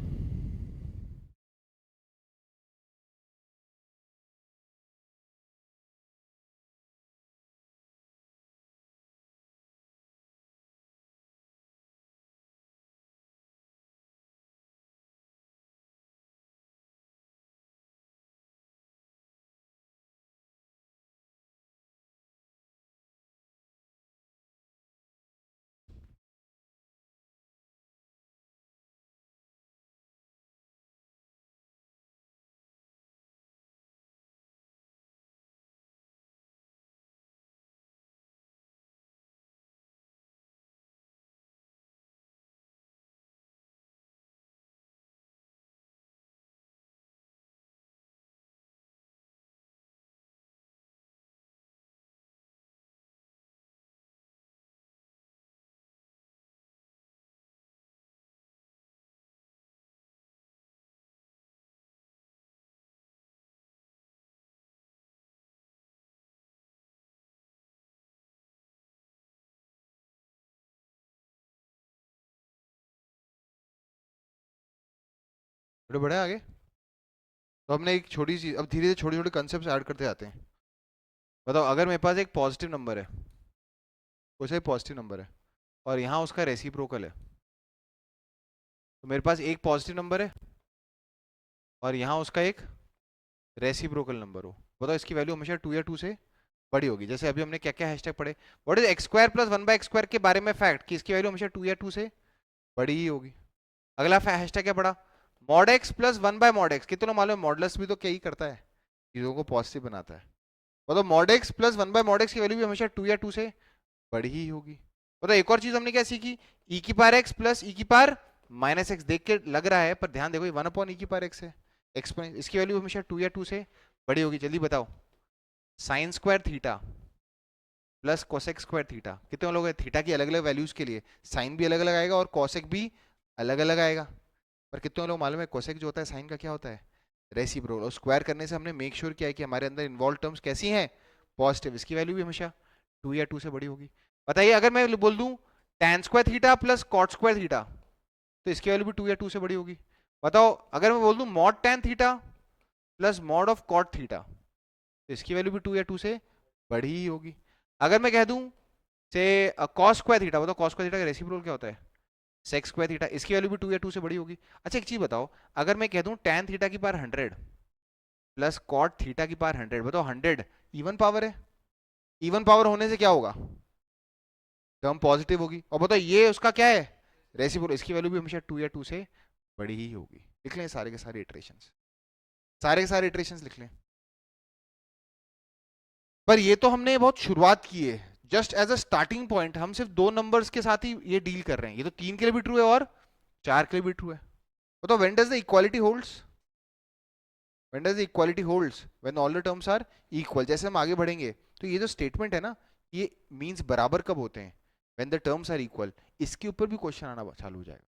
बड़े बड़े आगे। तो हमने एक छोटी सी, अब धीरे धीरे छोटे छोटे कंसेप्ट ऐड करते जाते हैं। बताओ अगर मेरे पास एक पॉजिटिव नंबर है, कोई सा भी पॉजिटिव नंबर है, और यहाँ उसका रेसिप्रोकल है, तो मेरे पास एक पॉजिटिव नंबर है और यहाँ उसका एक रेसिप्रोकल नंबर हो, बताओ इसकी वैल्यू हमेशा 2 या 2 से बड़ी होगी। जैसे अभी हमने क्या क्या हैशटैग पढ़े, what is x square plus 1 by X square के बारे में फैक्ट कि इसकी वैल्यू हमेशा 2 या 2 से बड़ी ही होगी। अगला हैशटैग क्या पढ़ा? Mod x plus 1 bye mod x. कितना मालूम है मॉडुलस भी तो क्या ही करता है, चीजों को पॉजिटिव बनाता है। मतलब mod x plus 1 bye mod x की वैल्यू भी हमेशा 2 या 2 से बड़ी ही होगी। मतलब एक और चीज हमने क्या सीखी, ई की पावर एक्स प्लस ई की पावर माइनस एक्स। देख के लग रहा है पर ध्यान देखो, 1 अपॉन ई की पावर एक्स है, एक्सपोनेंट, इसकी वैल्यू हमेशा 2 या 2 से बड़ी होगी। जल्दी बताओ, sine square theta plus cosec square theta. कितने लोग हैं थीटा की अलग अलग वैल्यूज के लिए साइन भी अलग अलग आएगा और कोसेक भी अलग अलग आएगा, पर कितने लोग मालूम है कोसेक जो होता है साइन का क्या होता है? रेसिप्रोकल। और स्क्वायर करने से हमने मेक श्योर किया है कि हमारे अंदर इन्वॉल्व टर्म्स कैसी हैं, पॉजिटिव। इसकी वैल्यू भी हमेशा 2 या 2 से बड़ी होगी। बताइए अगर मैं बोल दूं tan square theta plus cot square theta, तो इसकी वैल्यू भी 2 या 2 से बड़ी होगी। बताओ अगर मैं बोल दूं mod tan theta plus mod of cot theta, तो इसकी वैल्यू भी 2 या 2 से बड़ी ही होगी। अगर मैं कह दूं से कॉस स्क्वायर थीटा, बताओ कॉस स्क्वायर थीटा का रेसिप्रोकल क्या होता है? Sec square theta. इसकी वैल्यू भी 2 या 2 से बड़ी होगी। अच्छा एक चीज बताओ, अगर मैं कह दूं tan थीटा की पावर 100 प्लस कॉट थीटा की पावर 100, बताओ 100 इवन पावर है, इवन पावर होने से क्या होगा? टर्म पॉजिटिव होगी। और बताओ ये उसका क्या है? रेसिप्रोकल, इसकी वैल्यू भी हमेशा 2 या 2 से बड़ी ही होगी। लिख लें सारे के सारे इटरेशंस, सारे के सारे इटरेशंस लिख लें। पर ये तो हमने बहुत शुरुआत की है, just as a starting point हम सिर्फ 2 नंबर्स के साथ ही ये डील कर रहे हैं। ये तो 3 के लिए भी ट्रू है और 4 के लिए भी ट्रू है। तो when does the equality holds, when does the equality holds, when all the terms are equal. जैसे हम आगे बढ़ेंगे तो ये जो स्टेटमेंट है ना, ये मींस बराबर कब होते हैं, when the terms are equal. इसके ऊपर भी क्वेश्चन आना चालू हो जाएगा।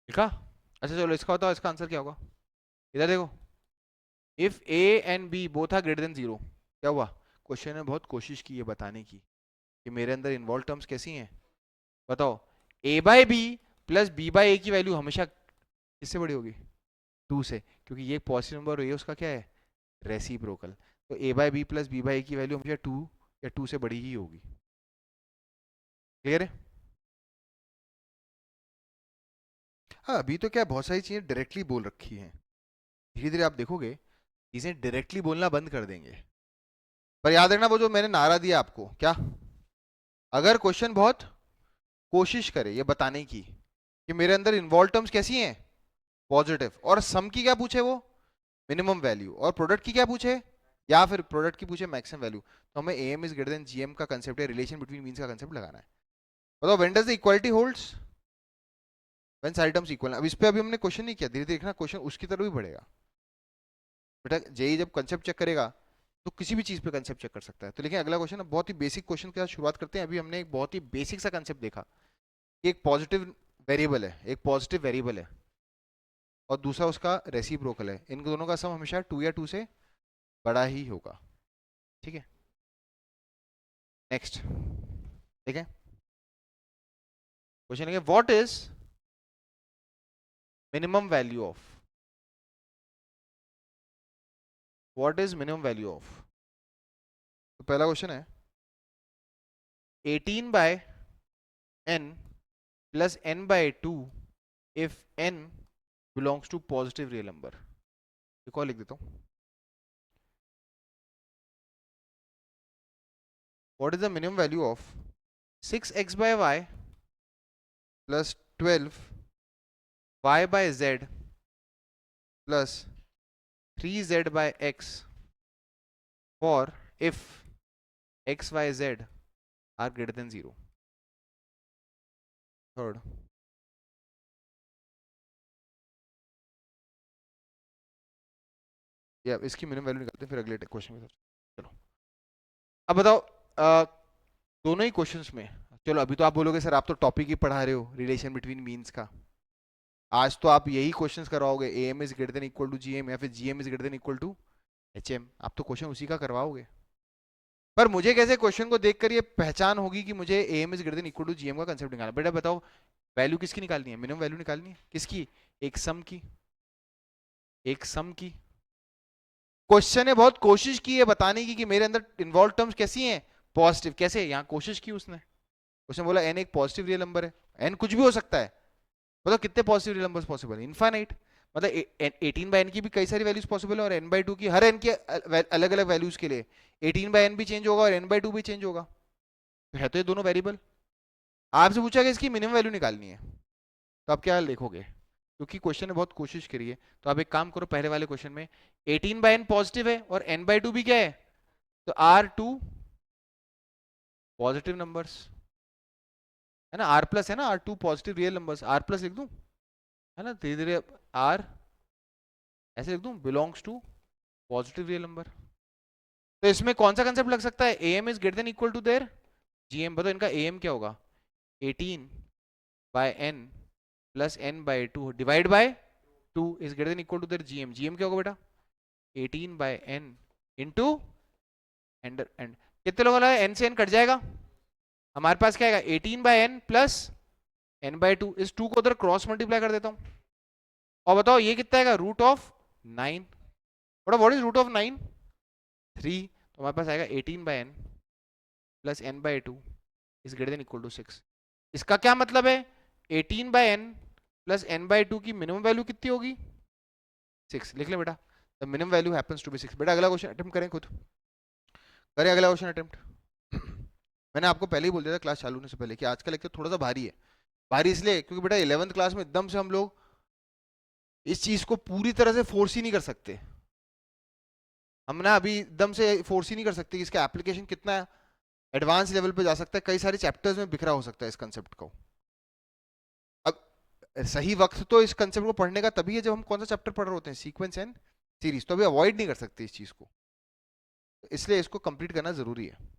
लिखा? अच्छा चलो इसका बताओ, इसका आंसर क्या होगा। इधर देखो, if A and B both are greater than 0, क्या हुआ। क्वेश्चन ने बहुत कोशिश की है बताने की कि मेरे अंदर इन्वॉल्व टर्म्स कैसी हैं। बताओ, a by B plus b by a की वैल्यू हमेशा किससे बड़ी होगी, 2 से, क्योंकि ये पॉजिटिव नंबर और ये उसका क्या है, रेसिप्रोकल। तो a by B plus b by a की वैल्यू हमेशा 2 या 2 से बड़ी ही होगी। क्लियर है? हाँ, अभी तो क्या बहुत सारी चीजें डायरेक्टली बोल रखी हैं, धीरे धीरे आप देखोगे चीजें डायरेक्टली बोलना बंद कर देंगे। पर याद रखना वो जो मैंने नारा दिया आपको, क्या, अगर क्वेश्चन बहुत कोशिश करे ये बताने की कि मेरे अंदर इन्वॉल्व टर्म्स कैसी हैं, पॉजिटिव, और सम की क्या पूछे वो मिनिमम वैल्यू, और प्रोडक्ट की क्या पूछे, या फिर प्रोडक्ट की पूछे मैक्सिमम वैल्यू, तो हमें M is greater than GM का कंसेप्ट है, रिलेशन बिटवीन मींस का कंसेप्ट लगाना है। बताओ when does the equality holds, when सारी टर्म्स इक्वल। अब इस पे अभी हमने क्वेश्चन नहीं किया, धीरे धीरे देखना क्वेश्चन उसकी तरफ भी बढ़ेगा। बेटा जेई जब कंसेप्ट चेक करेगा तो किसी भी चीज पे कंसेप्ट चेक कर सकता है। तो लेकिन अगला क्वेश्चन बहुत ही बेसिक क्वेश्चन के साथ शुरुआत करते हैं। अभी हमने एक बहुत ही बेसिक सा कंसेप्ट देखा कि एक पॉजिटिव वेरिएबल है, एक पॉजिटिव वेरिएबल है और दूसरा उसका रेसिप्रोकल है, इन दोनों का सम हमेशा 2 या 2 से बड़ा ही होगा। ठीक है, नेक्स्ट ठीक है, क्वेश्चन है what is minimum value of, what is minimum value of. तो पहला क्वेश्चन है 18 by n plus n by 2 if n belongs to positive real number. एक और लिख देता हूं, what is the minimum value of 6x by y plus 12 y by z plus 3z by x for if x y z are greater than 0। Third, या इसकी minimum value निकालते हैं फिर अगले क्वेश्चन में। चलो अब बताओ, दोनों ही क्वेश्चंस में, चलो अभी तो आप बोलोगे सर आप तो टॉपिक ही पढ़ा रहे हो रिलेशन बिटवीन मीन्स का, आज तो आप यही क्वेश्चंस करवाओगे A M is greater than equal to G M या फिर G M is greater than equal to H M, आप तो क्वेश्चन उसी का करवाओगे। पर मुझे कैसे क्वेश्चन को देखकर ये पहचान होगी कि मुझे A M is greater than equal to GM का कंसेप्ट निकालना। बेटा बताओ वैल्यू किसकी निकालनी है, मिनिमम वैल्यू निकालनी है किसकी, एक सम की, एक सम की। क्वेश्चन ने बहुत कोशिश की है बताने की कि मेरे अंदर इन्वॉल्व टर्म्स कैसी हैं, पॉजिटिव। कैसे, यहाँ कोशिश की उसने, उसने बोला एन एक पॉजिटिव रियल नंबर है, एन कुछ भी हो सकता है। मतलब कितने पॉजिटिव रियल नंबर्स पॉसिबल है, इनफाइनाइट। मतलब 18 बाय एन की भी कई सारी वैल्यूज पॉसिबल है और एन बाई टू की, हर एन के अलग अलग वैल्यूज के लिए 18 बाय एन भी चेंज होगा और एन बाई टू भी चेंज होगा। तो है तो ये दोनों वेरिएबल। आपसे पूछा कि इसकी मिनिमम वैल्यू निकालनी है, तो आप क्या लिखोगे, क्योंकि क्वेश्चन ने बहुत कोशिश करी है। तो आप एक काम करो, पहले वाले क्वेश्चन में 18 बाय एन पॉजिटिव है और एन बाई टू भी क्या है, तो आर टू पॉजिटिव नंबर्स है ना, आर प्लस है ना, are two positive real numbers, R plus लिख दूं है ना, धीरे धीरे आर ऐसे लिख दूं, belongs to positive real number. तो इसमें कौन सा कंसेप्ट लग सकता है, A M is greater than equal to their G M. बताओ इनका ए एम क्या होगा, 18 by N plus N by two divide by 2 is greater than equal to their G M. G M क्या होगा बेटा, 18 by N into and and, कितने लोगों का एन से एन कट जाएगा, हमारे पास क्या आएगा 18/n प्लस n/2, इस 2 को उधर क्रॉस मल्टीप्लाई कर देता हूं और बताओ ये कितना आएगा √9। What is √9? 3। तो हमारे पास आएगा 18/n plus n/2 is greater than equal to 6। इसका क्या मतलब है 18/n प्लस n/2 की मिनिमम वैल्यू कितनी होगी 6। लिख ले बेटा, the minimum value happens to be 6। बेटा अगला क्वेश्चन अटेम्प्ट करें, खुद करें अगला क्वेश्चन अटेम्प्ट। मैंने आपको पहले ही बोल दिया था क्लास चालू होने से पहले कि आज का लेक्चर थोड़ा सा भारी है। भारी इसलिए क्योंकि बेटा 11th क्लास में एकदम से हम लोग इस चीज को पूरी तरह से फोर्स ही नहीं कर सकते। हम ना अभी एकदम से फोर्स ही नहीं कर सकते कि इसका एप्लीकेशन कितना एडवांस लेवल पे जा सकता है, कई सारे चैप्टर्स में बिखरा हो सकता है इस कंसेप्ट को। अब सही वक्त तो इस कंसेप्ट को पढ़ने का तभी है जब हम कौन सा चैप्टर पढ़ रहे होते हैं, सीक्वेंस एंड सीरीज। तो अभी अवॉइड नहीं कर सकते इस चीज को, इसलिए इसको कंप्लीट करना जरूरी है।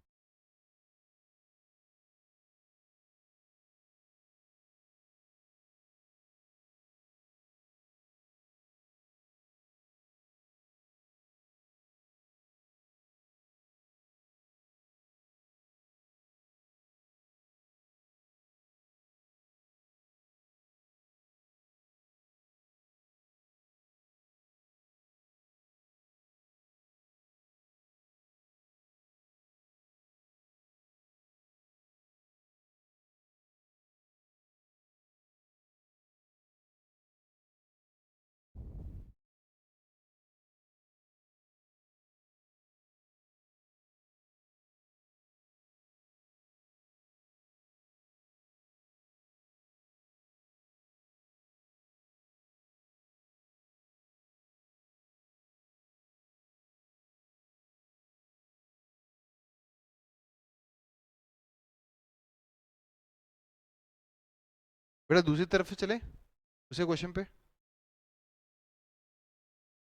बेटा दूसरी तरफ से चले दूसरे क्वेश्चन पे,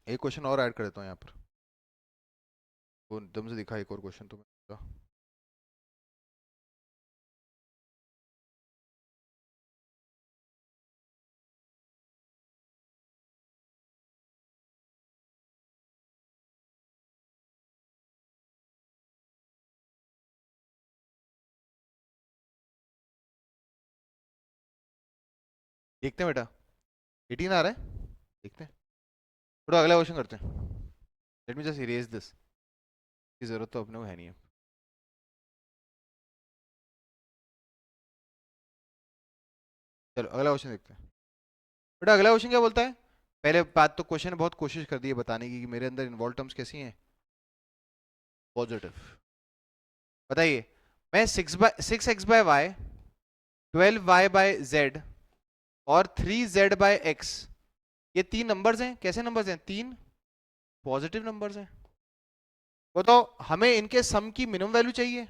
एक क्वेश्चन और ऐड कर देता हूँ यहाँ पर। वो एकदम से दिखा एक और क्वेश्चन तो मैं देखते हैं बेटा 18 आ रहा है, देखते हैं। थोड़ा अगला क्वेश्चन करते हैं। Late me just erase this, की जरूरत तो अपने को है नहीं है। चलो अगला क्वेश्चन देखते हैं। बेटा अगला क्वेश्चन क्या बोलता है, पहले बात तो क्वेश्चन ने बहुत कोशिश कर दी है बताने की कि मेरे अंदर इन्वॉल्व टर्म्स कैसी हैं, पॉजिटिव। बताइए, मैं 6x/y 12y/z और 3z/x, ये तीन नंबर्स हैं। कैसे नंबर्स हैं? तीन पॉजिटिव नंबर्स हैं। बताओ हमें इनके सम की मिनिमम वैल्यू चाहिए।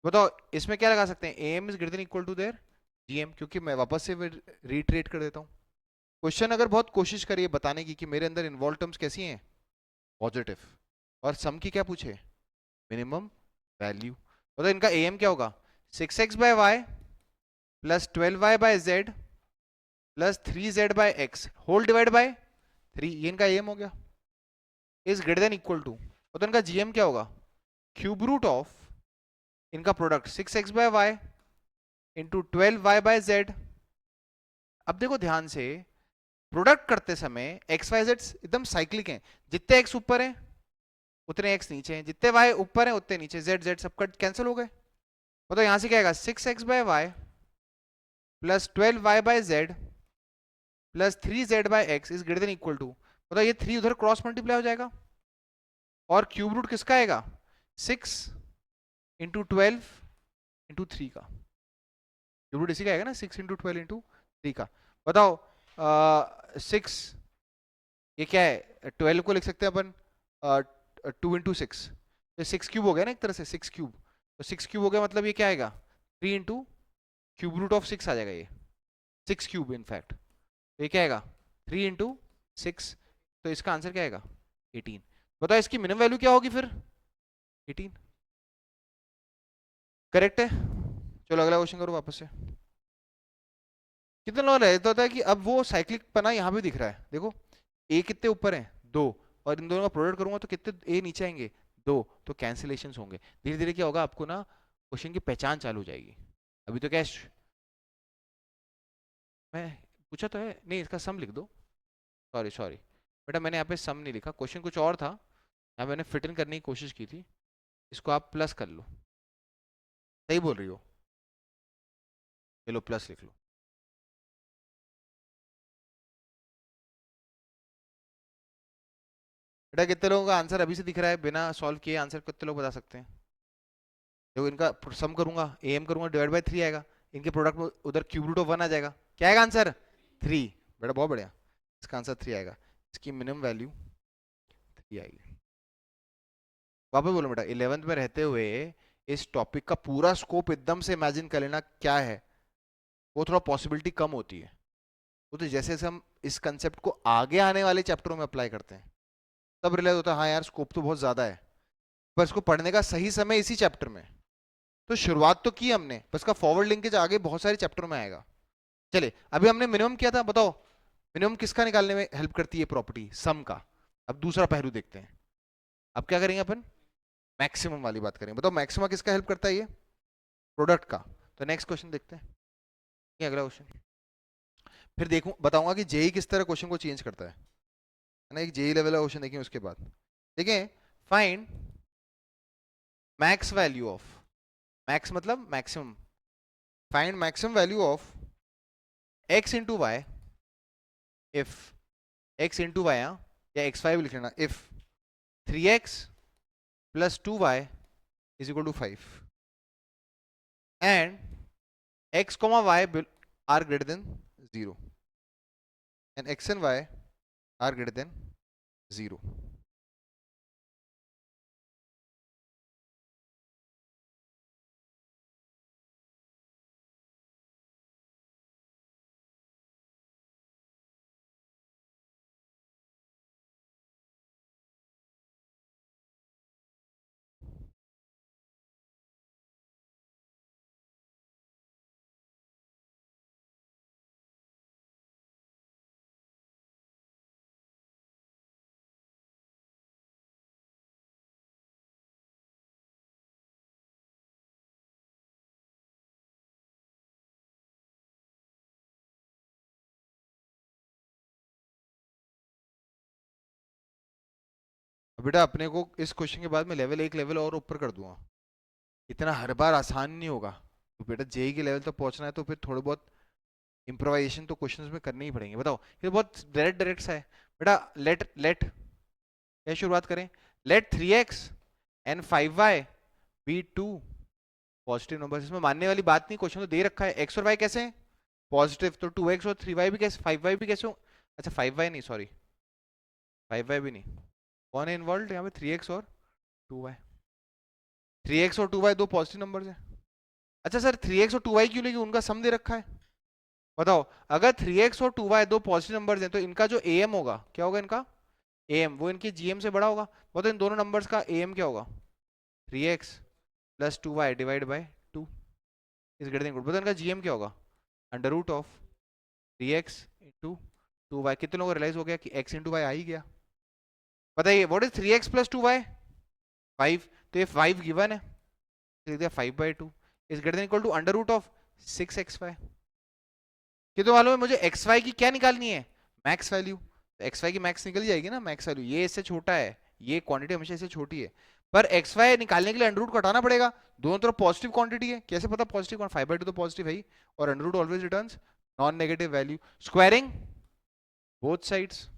बताओ इसमें क्या लगा सकते हैं, am is greater than equal to their gm, क्योंकि मैं वापस से रीट्रेट कर देता हूँ। क्वेश्चन अगर बहुत कोशिश करिए बताने की कि मेरे अंदर इन्वॉल्व टर्म्स कैसी हैं, पॉजिटिव, और सम की क्या पूछे, मिनिमम वैल्यू। बताओ इनका am क्या होगा, 6x/y plus 12y/z plus 3z/x whole divide by 3, ये इनका am हो गया, is greater than equal to. तो इनका gm क्या होगा, क्यूब रूट ऑफ इनका प्रोडक्ट 6x/y इंटू 12y/z। अब देखो ध्यान से, प्रोडक्ट करते समय एक्स वाई जेड एकदम साइक्लिक हैं, जितने एक्स ऊपर हैं उतने एक्स नीचे हैं, जितने वाई ऊपर हैं उतने नीचे, जेड जेड सब कट कैंसिल हो गए। तो यहाँ से क्या आएगा 6x/y plus 12y/z plus 3z/x is greater than equal to. मतलब ये 3 उधर क्रॉस मल्टीप्लाई हो जाएगा और क्यूब रूट किसका आएगा 6 इंटू 12 इंटू 3 का, क्यूब रूट इसी का आएगा ना, 6 इंटू 12 इंटू 3 का। बताओ 6, ये क्या है 12 को लिख सकते हैं अपन 2 इंटू 6, तो 6 क्यूब हो गया ना एक तरह से, 6 क्यूब। तो 6 क्यूब हो गया मतलब ये क्या आएगा 3 इंटू क्यूब रूट ऑफ 6 आ जाएगा, ये 6 क्यूब इनफैक्ट। तो ये क्या आएगा 3 इंटू 6, तो इसका आंसर क्या आएगा 18। बताओ इसकी मिनिमम वैल्यू क्या होगी फिर 18, करेक्ट है। चलो अगला क्वेश्चन करो वापस से। कितने लोग रहता होता है कि अब वो साइक्लिक पना यहाँ भी दिख रहा है, देखो ए कितने ऊपर है 2, और इन दोनों का प्रोडक्ट करूंगा तो कितने ए नीचे आएंगे 2, तो कैंसिलेशन होंगे। धीरे धीरे क्या होगा आपको ना क्वेश्चन की पहचान चालू हो जाएगी। अभी तो क्या मैं पूछा तो है नहीं, इसका सम लिख दो। सॉरी सॉरी बेटा, मैंने यहाँ पे सम नहीं लिखा, क्वेश्चन कुछ और था, यहाँ मैंने फिट इन करने की कोशिश की थी, इसको आप प्लस कर लो। सही बोल रही हो, चलो प्लस लिख लो। बेटा कितने लोगों का आंसर अभी से दिख रहा है, बिना सॉल्व किए आंसर कितने लोग बता सकते हैं? देखो इनका सम करूंगा, एम करूंगा, डिवाइड बाय 3 आएगा, इनके प्रोडक्ट में उधर क्यूब रूट ऑफ 1 आ जाएगा, क्या आएगा आंसर? 3। बेटा बहुत बढ़िया, इसका आंसर 3 आएगा, इसकी मिनिमम वैल्यू 3 आएगी। वापस बोलो बेटा, 11th में रहते हुए इस टॉपिक का पूरा स्कोप एकदम से इमेजिन कर लेना क्या है, वो थोड़ा पॉसिबिलिटी कम होती है। वो तो जैसे जैसे हम इस कंसेप्ट को आगे आने वाले चैप्टरों में अप्लाई करते हैं तब रियलाइज होता है हाँ यार स्कोप तो बहुत ज्यादा है, पर इसको पढ़ने का सही समय इसी चैप्टर में। तो शुरुआत तो की हमने, बस इसका फॉरवर्ड लिंकेज आगे बहुत सारे चैप्टर में आएगा। चलिए अभी हमने मिनिमम किया था, बताओ मिनिमम किसका निकालने में हेल्प करती है प्रॉपर्टी? सम का। अब दूसरा पहलू देखते हैं, अब क्या करेंगे अपन? मैक्सिमम वाली बात करेंगे। बताओ मैक्सिमम किसका हेल्प करता है? ये प्रोडक्ट का। तो नेक्स्ट क्वेश्चन देखते हैं, ये अगला क्वेश्चन। फिर देखूं बताऊंगा कि जेई किस तरह क्वेश्चन को चेंज करता है ना। एक जेई लेवल का क्वेश्चन देखें, उसके बाद देखें find max value of, max मतलब maximum, find maximum value of x into y if x into y, या x5 लिख लेना, if 3x plus 2y is equal to 5 and x comma y are greater than 0 and x and y are greater than 0। बेटा अपने को इस question के बाद मैं लेवल 1 लेवल और ऊपर कर दूंगा, इतना हर बार आसान नहीं होगा। तो बेटा जेई के लेवल तक पहुंचना है तो फिर थोड़े बहुत इम्प्रोवाइजेशन तो क्वेश्चंस में करने ही पड़ेंगे। बताओ ये बहुत डायरेक्ट डायरेक्ट सा है बेटा। लेट लेट क्या शुरुआत करें? Let 3x and 5y be two positive numbers. इसमें मानने वाली बात नहीं, क्वेश्चन तो दे रखा है x और y कैसे हैं? पॉजिटिव। तो 2x और 3y भी कैसे, 5y भी कैसे हो? अच्छा 5y नहीं, सॉरी 5y भी नहीं, कौन है इन्वॉल्व यहाँ पे? 3x और 2y। 3x और 2y दो पॉजिटिव नंबर्स हैं। अच्छा सर 3x और 2y क्यों लेंगे, उनका सम दे रखा है। बताओ अगर 3x और 2y दो पॉजिटिव नंबर्स हैं तो इनका जो am होगा क्या होगा? इनका am वो इनके gm से बड़ा होगा। बताओ इन दोनों नंबर्स का am क्या होगा? 3x plus 2y divide by 2 is greater than. बताओ इनका gm क्या होगा? Under root of 3x into 2y। कितने लोगों को रियलाइज हो गया कि x इंटू वाई आ ही गया? बताइए what is 3x plus 2y? 5। तो ये 5 गिवन है, लिख दिया 5/2 is greater than equal to under root of 6xy। कि तो मालूम है मुझे xy की क्या निकालनी है? Max value. तो xy की मैक्स निकल जाएगी ना, मैक्स वैल्यू। ये इससे छोटा है, ये क्वांटिटी हमेशा इससे छोटी है, पर xy निकालने के लिए अंडर रूट को हटाना पड़ेगा। दोनों तरफ पॉजिटिव क्वांटिटी है, कैसे पता पॉजिटिव? 5/2 तो पॉजिटिव है ही, और under root always returns non negative value. Squaring both sides,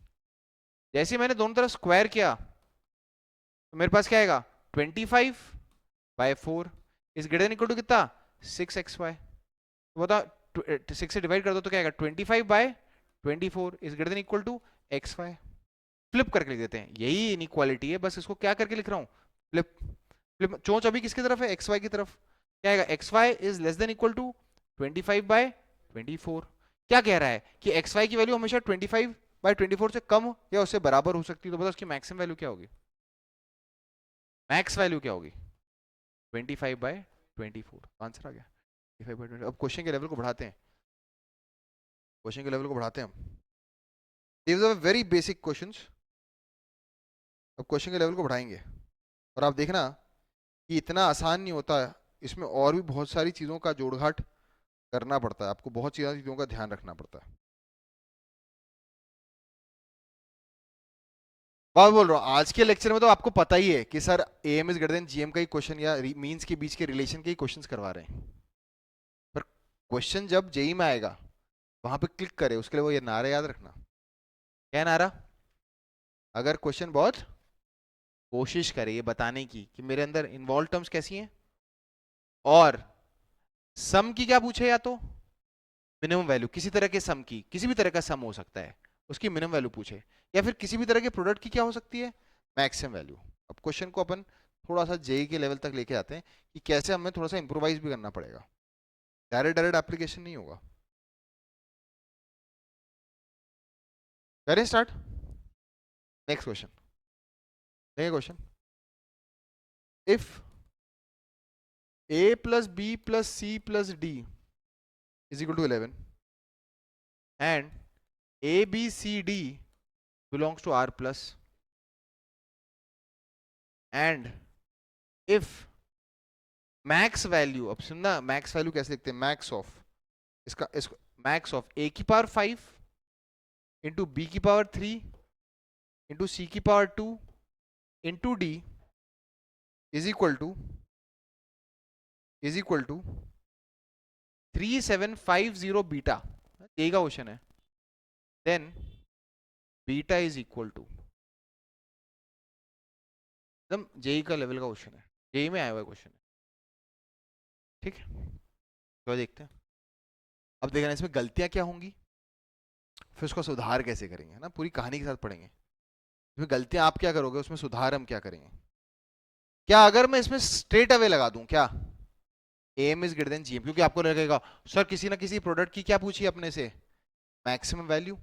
जैसे मैंने दोनों तरफ स्क्वायर किया तो मेरे पास क्या आएगा? 25/4 is greater than equal to कितना? 6xy। तो बताओ 6 से डिवाइड कर दो तो क्या आएगा? 25/24 is greater than equal to xy। Flip करके लिख देते हैं, यही इनइक्वालिटी है, बस इसको क्या करके लिख रहा हूँ? फ्लिप। फ्लिप चोंच अभी किसकी तरफ है? xy की तरफ। क्या आएगा? xy is less than equal to 25/24। क्या कह रहा है कि xy की वैल्यू हमेशा 25/24 से कम या उससे बराबर हो सकती है। तो बताओ उसकी मैक्सिमम वैल्यू क्या होगी? मैक्स वैल्यू क्या होगी? 25/24। आंसर आ गया 25/20। अब क्वेश्चन के लेवल को बढ़ाते हैं, क्वेश्चन के लेवल को बढ़ाते हैं हम। These are very basic questions. अब क्वेश्चन के लेवल को बढ़ाएंगे और आप देखना कि इतना आसान नहीं होता इसमें और भी बहुत सारी चीज़ों का जोड़घाट करना पड़ता है, आपको बहुत सारी चीज़ों का ध्यान रखना पड़ता है। मैं बोल रहा हूँ आज के लेक्चर में तो आपको पता ही है कि sir AM is greater than GM का ही क्वेश्चन या मीन्स के बीच के रिलेशन के ही क्वेश्चंस करवा रहे हैं। पर क्वेश्चन जब जेई में आएगा वहां पे क्लिक करे, उसके लिए वो ये नारा याद रखना। क्या नारा? अगर क्वेश्चन बहुत कोशिश करे ये बताने की कि मेरे अंदर इन्वॉल्व टर्म्स कैसी हैं, और सम की क्या पूछे, या तो मिनिमम वैल्यू किसी तरह के सम की, किसी भी तरह का सम हो सकता है, उसकी मिनिमम वैल्यू पूछे, या फिर किसी भी तरह के प्रोडक्ट की क्या हो सकती है, मैक्सिमम वैल्यू। अब क्वेश्चन को अपन थोड़ा सा जेई के लेवल तक लेके आते हैं कि कैसे हमें थोड़ा सा इंप्रोवाइज भी करना पड़ेगा, डायरेक्ट डायरेक्ट एप्लीकेशन नहीं होगा। करें start. Next question, next question. If a plus b plus c plus d is equal to 11 and a b c d belongs to R plus, and if max value, अब सुनना max value कैसे लिखते हैं, max of, इसको max of a की power 5 into b की power 3 into c की power 2 into d is equal to 3750 beta, यही का क्वेश्चन है। Then beta is equal to, एकदम जेई का लेवल का क्वेश्चन है, जेई में आया हुआ क्वेश्चन है, ठीक है। तो देखते हैं, अब देखना इसमें गलतियां क्या होंगी, फिर उसका सुधार कैसे करेंगे, ना पूरी कहानी के साथ पढ़ेंगे। इसमें गलतियां आप क्या करोगे, उसमें सुधार हम क्या करेंगे। क्या अगर मैं इसमें स्ट्रेट अवे लगा दूं क्या AM is greater than GM, क्योंकि आपको लगेगा सर किसी ना किसी प्रोडक्ट की क्या पूछी अपने से, मैक्सिमम वैल्यू।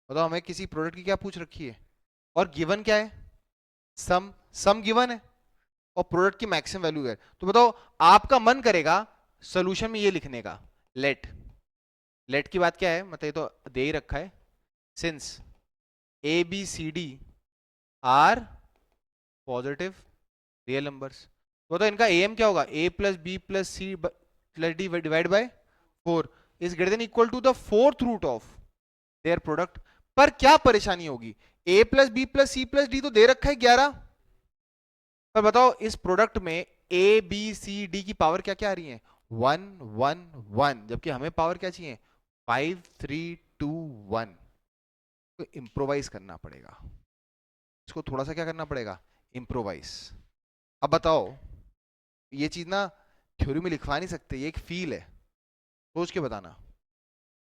बताओ हमें किसी प्रोडक्ट की क्या पूछ रखी है, और गिवन क्या है, सम, सम गिवन है, और प्रोडक्ट की मैक्सिमम वैल्यू है। तो बताओ आपका मन करेगा सोल्यूशन में ये लिखने का, लेट, लेट की बात क्या है, मतलब ये तो दे ही रखा है, since a B C d are positive real numbers, तो इनका एम क्या होगा, a plus B plus C plus d divide by 4 is greater than equal to the fourth root of their product. पर क्या परेशानी होगी, a plus B plus C plus d तो दे रखा है 11, पर बताओ इस प्रोडक्ट में ए बी सी डी की पावर क्या क्या आ रही है, 1 1 1, जबकि हमें पावर क्या चाहिए, 5 3 2 1। तो इम्प्रोवाइज करना पड़ेगा, इसको थोड़ा सा क्या करना पड़ेगा, इम्प्रोवाइज। अब बताओ ये चीज ना थ्योरी में लिखवा नहीं सकते, ये एक फील है, सोच के बताना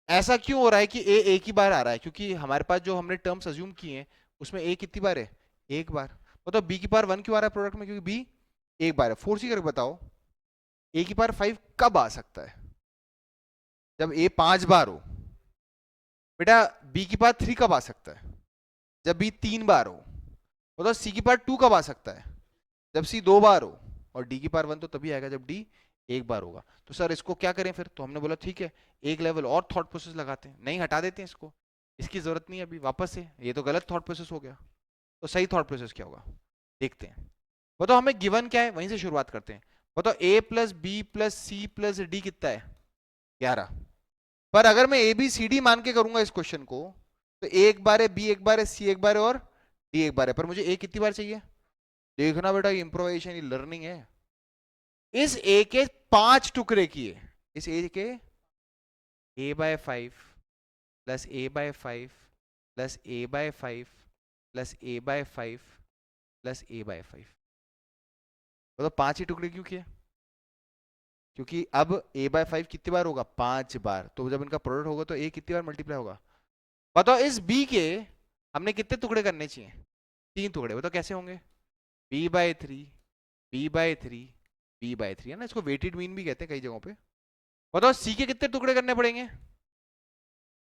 ऐसा क्यों हो रहा है कि ए एक ही बार आ रहा है, क्योंकि हमारे पास जो हमने टर्म्स अज्यूम किए हैं उसमें ए कितनी बार है, एक बार। मतलब बी की पावर 1 क्यों आ रहा है प्रोडक्ट में, क्योंकि बी एक बार है। फोर्स ही करके बताओ ए की पावर 5 कब आ सकता है, जब ए 5 बार हो। बेटा बी की पावर 3 कब आ सकता है, जब बी 3 बार हो। मतलब सी की पावर 2 कब आ सकता है, जब सी 2 बार हो। और डी की पावर 1 तो तभी आएगा जब डी एक बार होगा। तो सर इसको क्या करें फिर, तो हमने बोला ठीक है एक लेवल और थॉट प्रोसेस लगाते हैं, नहीं हटा देते हैं इसको, इसकी जरूरत नहीं है अभी वापस से, ये तो गलत थॉट प्रोसेस हो गया। तो सही थॉट प्रोसेस क्या होगा देखते हैं। बताओ हमें गिवन क्या है, वहीं से शुरुआत करते हैं। बताओ a plus B plus C plus d कितना है, 11। पर अगर मैं ए बी सी डी मान के करूंगा इस क्वेश्चन को, तो ए एक बार है, बी एक बार है, सी एक बार है, और डी एक बार है। पर मुझे ए कितनी बार चाहिए, देखना बेटा ये इंप्रोवाइजेशन, ये लर्निंग है। इस ए के 5 टुकड़े किए, इस ए के ए बाय 5 प्लस ए बाय 5 प्लस ए बाय 5 प्लस ए बाय 5 प्लस ए बाय 5। तो 5 ही टुकड़े क्यों किए, क्योंकि अब a बाय 5 कितनी बार होगा, 5 बार। तो जब इनका प्रोडक्ट होगा तो a कितनी बार मल्टीप्लाई होगा। बताओ इस b के हमने कितने टुकड़े करने चाहिए, 3 टुकड़े। बताओ कैसे होंगे, b by 3 b by 3 b by 3, है ना, इसको वेटेड मीन भी कहते हैं कई जगहों पे। बताओ c के कितने टुकड़े करने पड़ेंगे,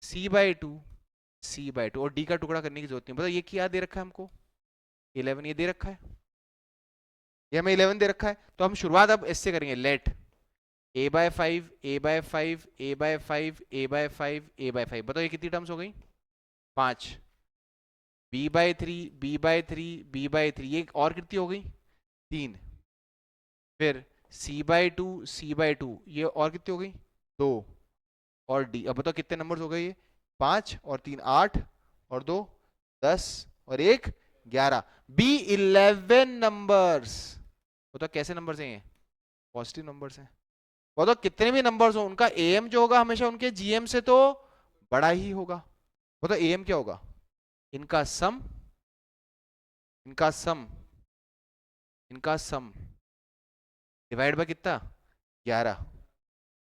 c बाय 2 c बाय 2, और d का टुकड़ा करने की जरूरत नहीं। बताओ ये क्या दे रखा है हमको, 11 ये दे रखा है, ये हमें 11 दे रखा है। तो हम शुरुआत अब इससे करेंगे, let a by 5 a by 5 a by 5 a by 5 a by 5। बताओ ये कितनी टर्म्स हो गई, 5। b by 3 b by 3 b by 3, ये और कितनी हो गई, 3। फिर C/2 ये और कितनी हो गई 2 और D। अब बताओ कितने नंबर्स हो गए ये 5 और 3 8 और 2 10 और 1 11 B 11 नंबर्स। बताओ कैसे नंबर्स हैं ये पॉजिटिव नंबर्स हैं। बताओ कितने भी नंबर्स हो उनका AM जो होगा हमेशा उनके GM से तो बड़ा ही होगा। बताओ AM क्या होगा इनका सम इनका सम इनका सम डिवाइड बाय कितना 11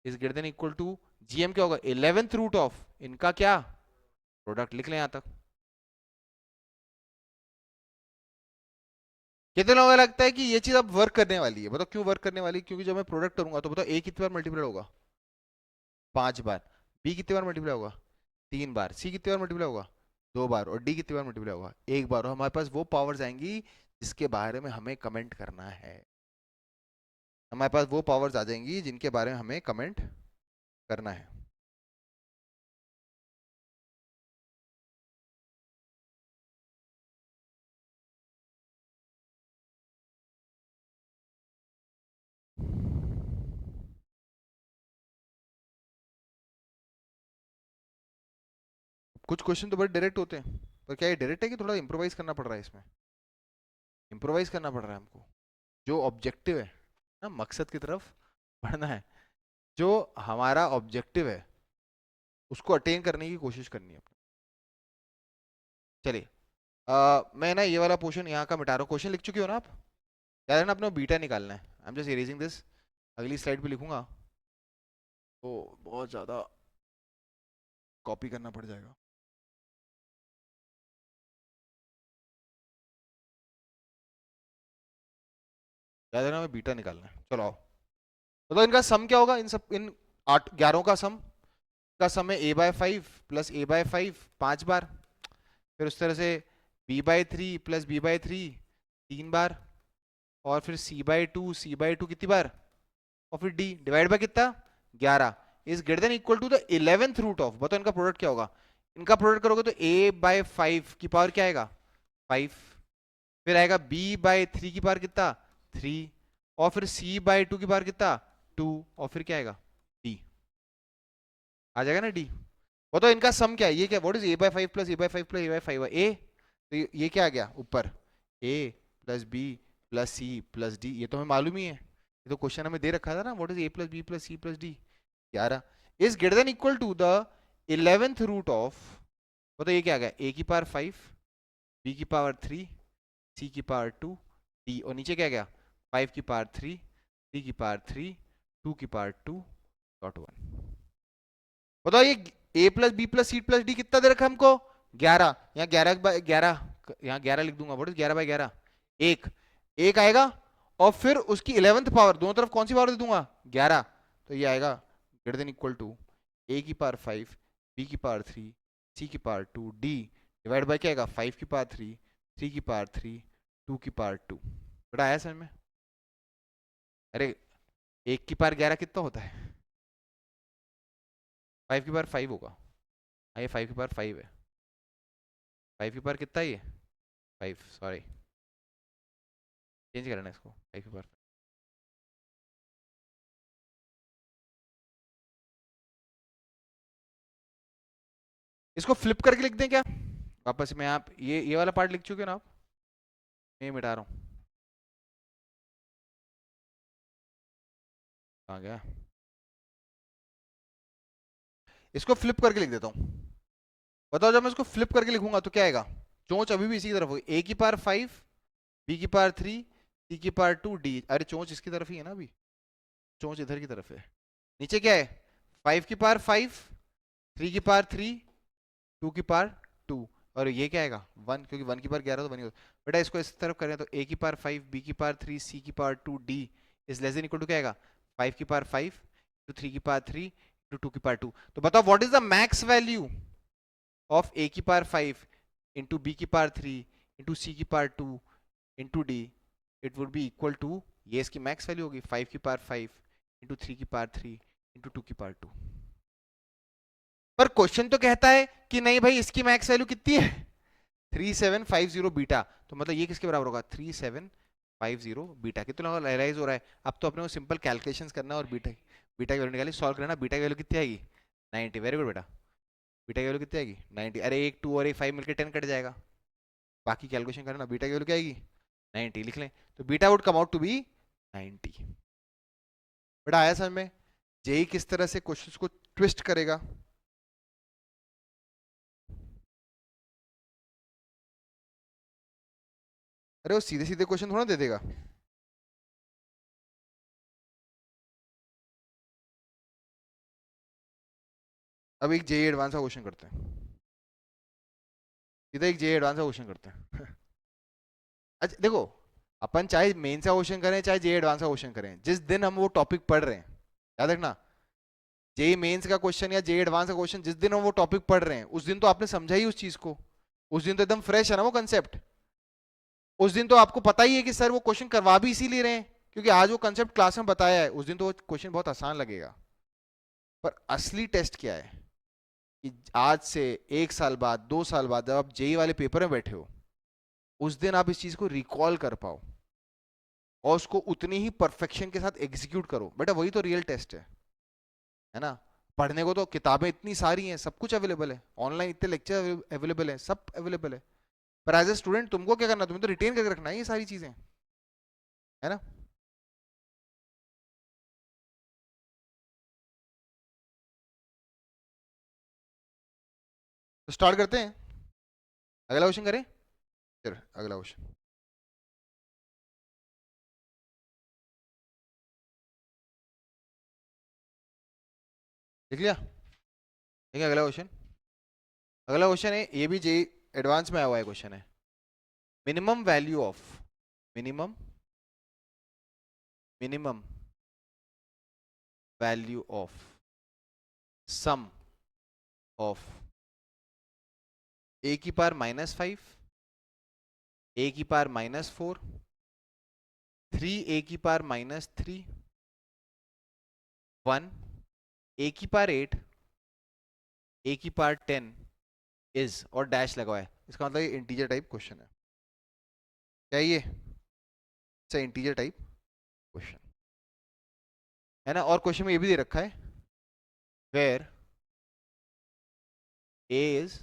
is greater than equal to GM क्या होगा 11th रूट ऑफ इनका क्या प्रोडक्ट। लिख लें यहां तक। कितने लोगों को लगता है कि ये चीज अब वर्क करने वाली है। बताओ क्यों वर्क करने वाली है? क्योंकि जब मैं प्रोडक्ट करूंगा तो बताओ A कितनी बार मल्टीप्लाई होगा 5 बार, B कितनी बार मल्टीप्लाई होगा 3 बार, C कितनी बार मल्टीप्लाई होगा 2 बार और D कितनी बार मल्टीप्लाई होगा 1 बार। और हमारे पास वो पावर्स आएंगी जिसके बारे में हमें कमेंट करना है। हमारे पास वो पावर्स आ जाएंगी जिनके बारे में हमें कमेंट करना है। कुछ क्वेश्चन तो बड़े डायरेक्ट होते हैं पर क्या ये डायरेक्ट है कि थोड़ा इंप्रोवाइज करना पड़ रहा है? इसमें इंप्रोवाइज करना पड़ रहा है हमको। जो ऑब्जेक्टिव है ना मकसद की तरफ बढ़ना है, जो हमारा ऑब्जेक्टिव है उसको अटेन करने की कोशिश करनी है अपने। चलिए मैं ना ये वाला पोर्शन यहाँ का मिटा रहा हूँ। क्वेश्चन लिख चुके हो ना आप? याद है ना अपने बीटा निकालना है। I am just erasing this. अगली स्लाइड पे लिखूंगा तो बहुत ज़्यादा कॉपी करना पड़ जाएगा। याद है ना हमें बीटा निकालना है। चलो आओ तो इनका सम क्या होगा इन सब इन 8 11 का सम का सम है A/5 प्लस A/5 5 बार, फिर उस तरह से B/3 प्लस B/3 3 बार और फिर C/2 कितनी बार और फिर D डिवाइड बाय कितना 11 is greater than equal to the 11th root of. बताओ इनका प्रोडक्ट क्या होगा? इनका प्रोडक्ट करोगे तो A/5 की पावर क्या आएगा 5, फिर आएगा B/3 की पावर कितना 3 और फिर C/2 की पावर कितना 2 और फिर क्या आएगा D आ जाएगा ना D। बताओ इनका सम क्या है? ये क्या what is A/5 plus A/5 plus A/5 A। तो ये क्या आ गया ऊपर A plus B plus C plus D। ये तो हमें मालूम ही है, ये तो क्वेश्चन हमें दे रखा था ना what is A plus B plus C plus D 11 is greater than equal to the 11th root of. बताओ ये क्या आ गया A की पावर 5 B की पावर 3 C की पावर 2 D और नीचे क्या गया 5 की पावर 3 3 की पावर 3 2 की पावर 2 डॉट 1। बताओ ये A plus B plus C plus D कितना दे रखा है हमको 11। यहाँ 11/11 यहाँ 11 लिख दूंगा। व्हाट इज 11/11 एक एक आएगा और फिर उसकी 11th पावर दोनों तरफ कौन सी पावर दे दूंगा 11 तो ये आएगा greater than equal to A की पावर 5 B की पावर 3 C की पावर 2 D डिवाइड बाय क्या आएगा 5 की पावर 3 3 की पावर 3 2 की पावर 2। बेटा आया समझ में? अरे 1 की पावर 11 कितना होता है 5 की पावर 5 होगा। हाँ ये 5 की पावर 5 है। 5 की पावर कितना है ये 5 सॉरी चेंज करना है इसको 5 की पावर। इसको फ्लिप करके लिख दें क्या वापस में? आप ये वाला पार्ट लिख चुके हो ना आप? मैं मिटा रहा हूँ। कहाँ गया? इसको फ्लिप करके लिख देता हूँ। बताओ जब मैं इसको फ्लिप करके लिखूंगा तो क्या आएगा? चोंच अभी भी इसी की तरफ होगी। A की पावर 5 B की पावर 3 C की पावर 2 D। अरे चोंच इसकी तरफ ही है ना अभी, चोंच इधर की तरफ है। नीचे क्या है 5 की पावर 5 3 की पावर 3 2 की पावर 2 और ये क्या आएगा 1 क्योंकि 1 की पावर 11 तो 1 ही होता। बेटा इसको इस तरफ करें तो A की पावर 5 B की पावर 3 C की power 2 D is less than equal to क्या आएगा 5 की पावर 5 टू 3 की पावर 3 टू 2 की पावर 2। तो बताओ what is the max value of A की पावर 5 इंटू B की पावर 3 इंटू C की power 2 into D। It would be equal to ये इसकी मैक्स वैल्यू होगी 5 की पावर 5 इंटू 3 की पावर 3 इंटू 2 की पावर 2। पर क्वेश्चन तो कहता है कि नहीं भाई इसकी मैक्स वैल्यू कितनी है 3750 बीटा। तो मतलब ये किसके बराबर होगा 3750 50 बीटा कितना रियलाइज हो रहा है? अब तो अपने को सिंपल कैलकुलेशंस करना है और बीटा बीटा की वैल्यू निकाली, सॉल्व करना। बीटा की वैल्यू कितनी आएगी? 90। वेरी गुड बेटा। बीटा की वैल्यू कितनी आएगी? 90। अरे एक 2 और एक 5 मिलकर 10 कट जाएगा। बाकी कैलकुलेशन करना। बीटा की वैल्यू क्या आएगी? 90 लिख लें। तो beta would come out to be 90। बेटा आया समझ में? जेई किस तरह से क्वेश्चंस को ट्विस्ट करेगा। अरे वो सीधे सीधे क्वेश्चन थोड़ा दे देगा। अब एक जेई एडवांस का क्वेश्चन करते हैं। सीधा एक जेई एडवांस का क्वेश्चन करते हैं। अच्छा देखो, अपन चाहे मेन का क्वेश्चन करें चाहे जेई एडवांस का क्वेश्चन करें, जिस दिन हम वो टॉपिक पढ़ रहे हैं, याद रखना, जेई मेंस का क्वेश्चन या जेई एडवांस का क्वेश्चन जिस दिन हम वो टॉपिक पढ़ रहे हैं, उस दिन तो आपने समझा ही उस चीज को। उस दिन तो एकदम फ्रेश है ना वो कंसेप्ट। उस दिन तो आपको पता ही है कि सर वो क्वेश्चन करवा भी इसीलिए रहे हैं क्योंकि आज वो कंसेप्ट क्लास में बताया है। उस दिन तो वो क्वेश्चन बहुत आसान लगेगा। पर असली टेस्ट क्या है कि आज से 1 साल बाद 2 साल बाद जब आप जेई वाले पेपर में बैठे हो, उस दिन आप इस चीज को रिकॉल कर पाओ और उसको उतनी ही परफेक्शन के साथ एग्जीक्यूट करो। बेटा वही तो रियल टेस्ट है ना? पढ़ने को तो किताबें इतनी सारी हैं, सब कुछ अवेलेबल है ऑनलाइन, इतने लेक्चर अवेलेबल है, सब अवेलेबल है। पर एज ए स्टूडेंट तुमको क्या करना है? तुम्हें तो रिटेन करके रखना है ये सारी चीजें, है ना? तो स्टार्ट करते हैं। अगला क्वेश्चन करें? फिर अगला क्वेश्चन लिख लिया? ठीक है, अगला क्वेश्चन। अगला क्वेश्चन है, ये भी जे एडवांस में आया हुआ है क्वेश्चन है। Minimum value of minimum minimum value of sum of a की पावर -5, ए की पावर -4, 3 ए की पावर -3, 1 ए की पावर 8, ए की पावर 10 इज, और डैश लगा हुआ है। इसका मतलब ये इंटीजर टाइप क्वेश्चन है। क्या ये? इट्स इंटीजर टाइप क्वेश्चन है ना? और क्वेश्चन में ये भी दे रखा है, where A is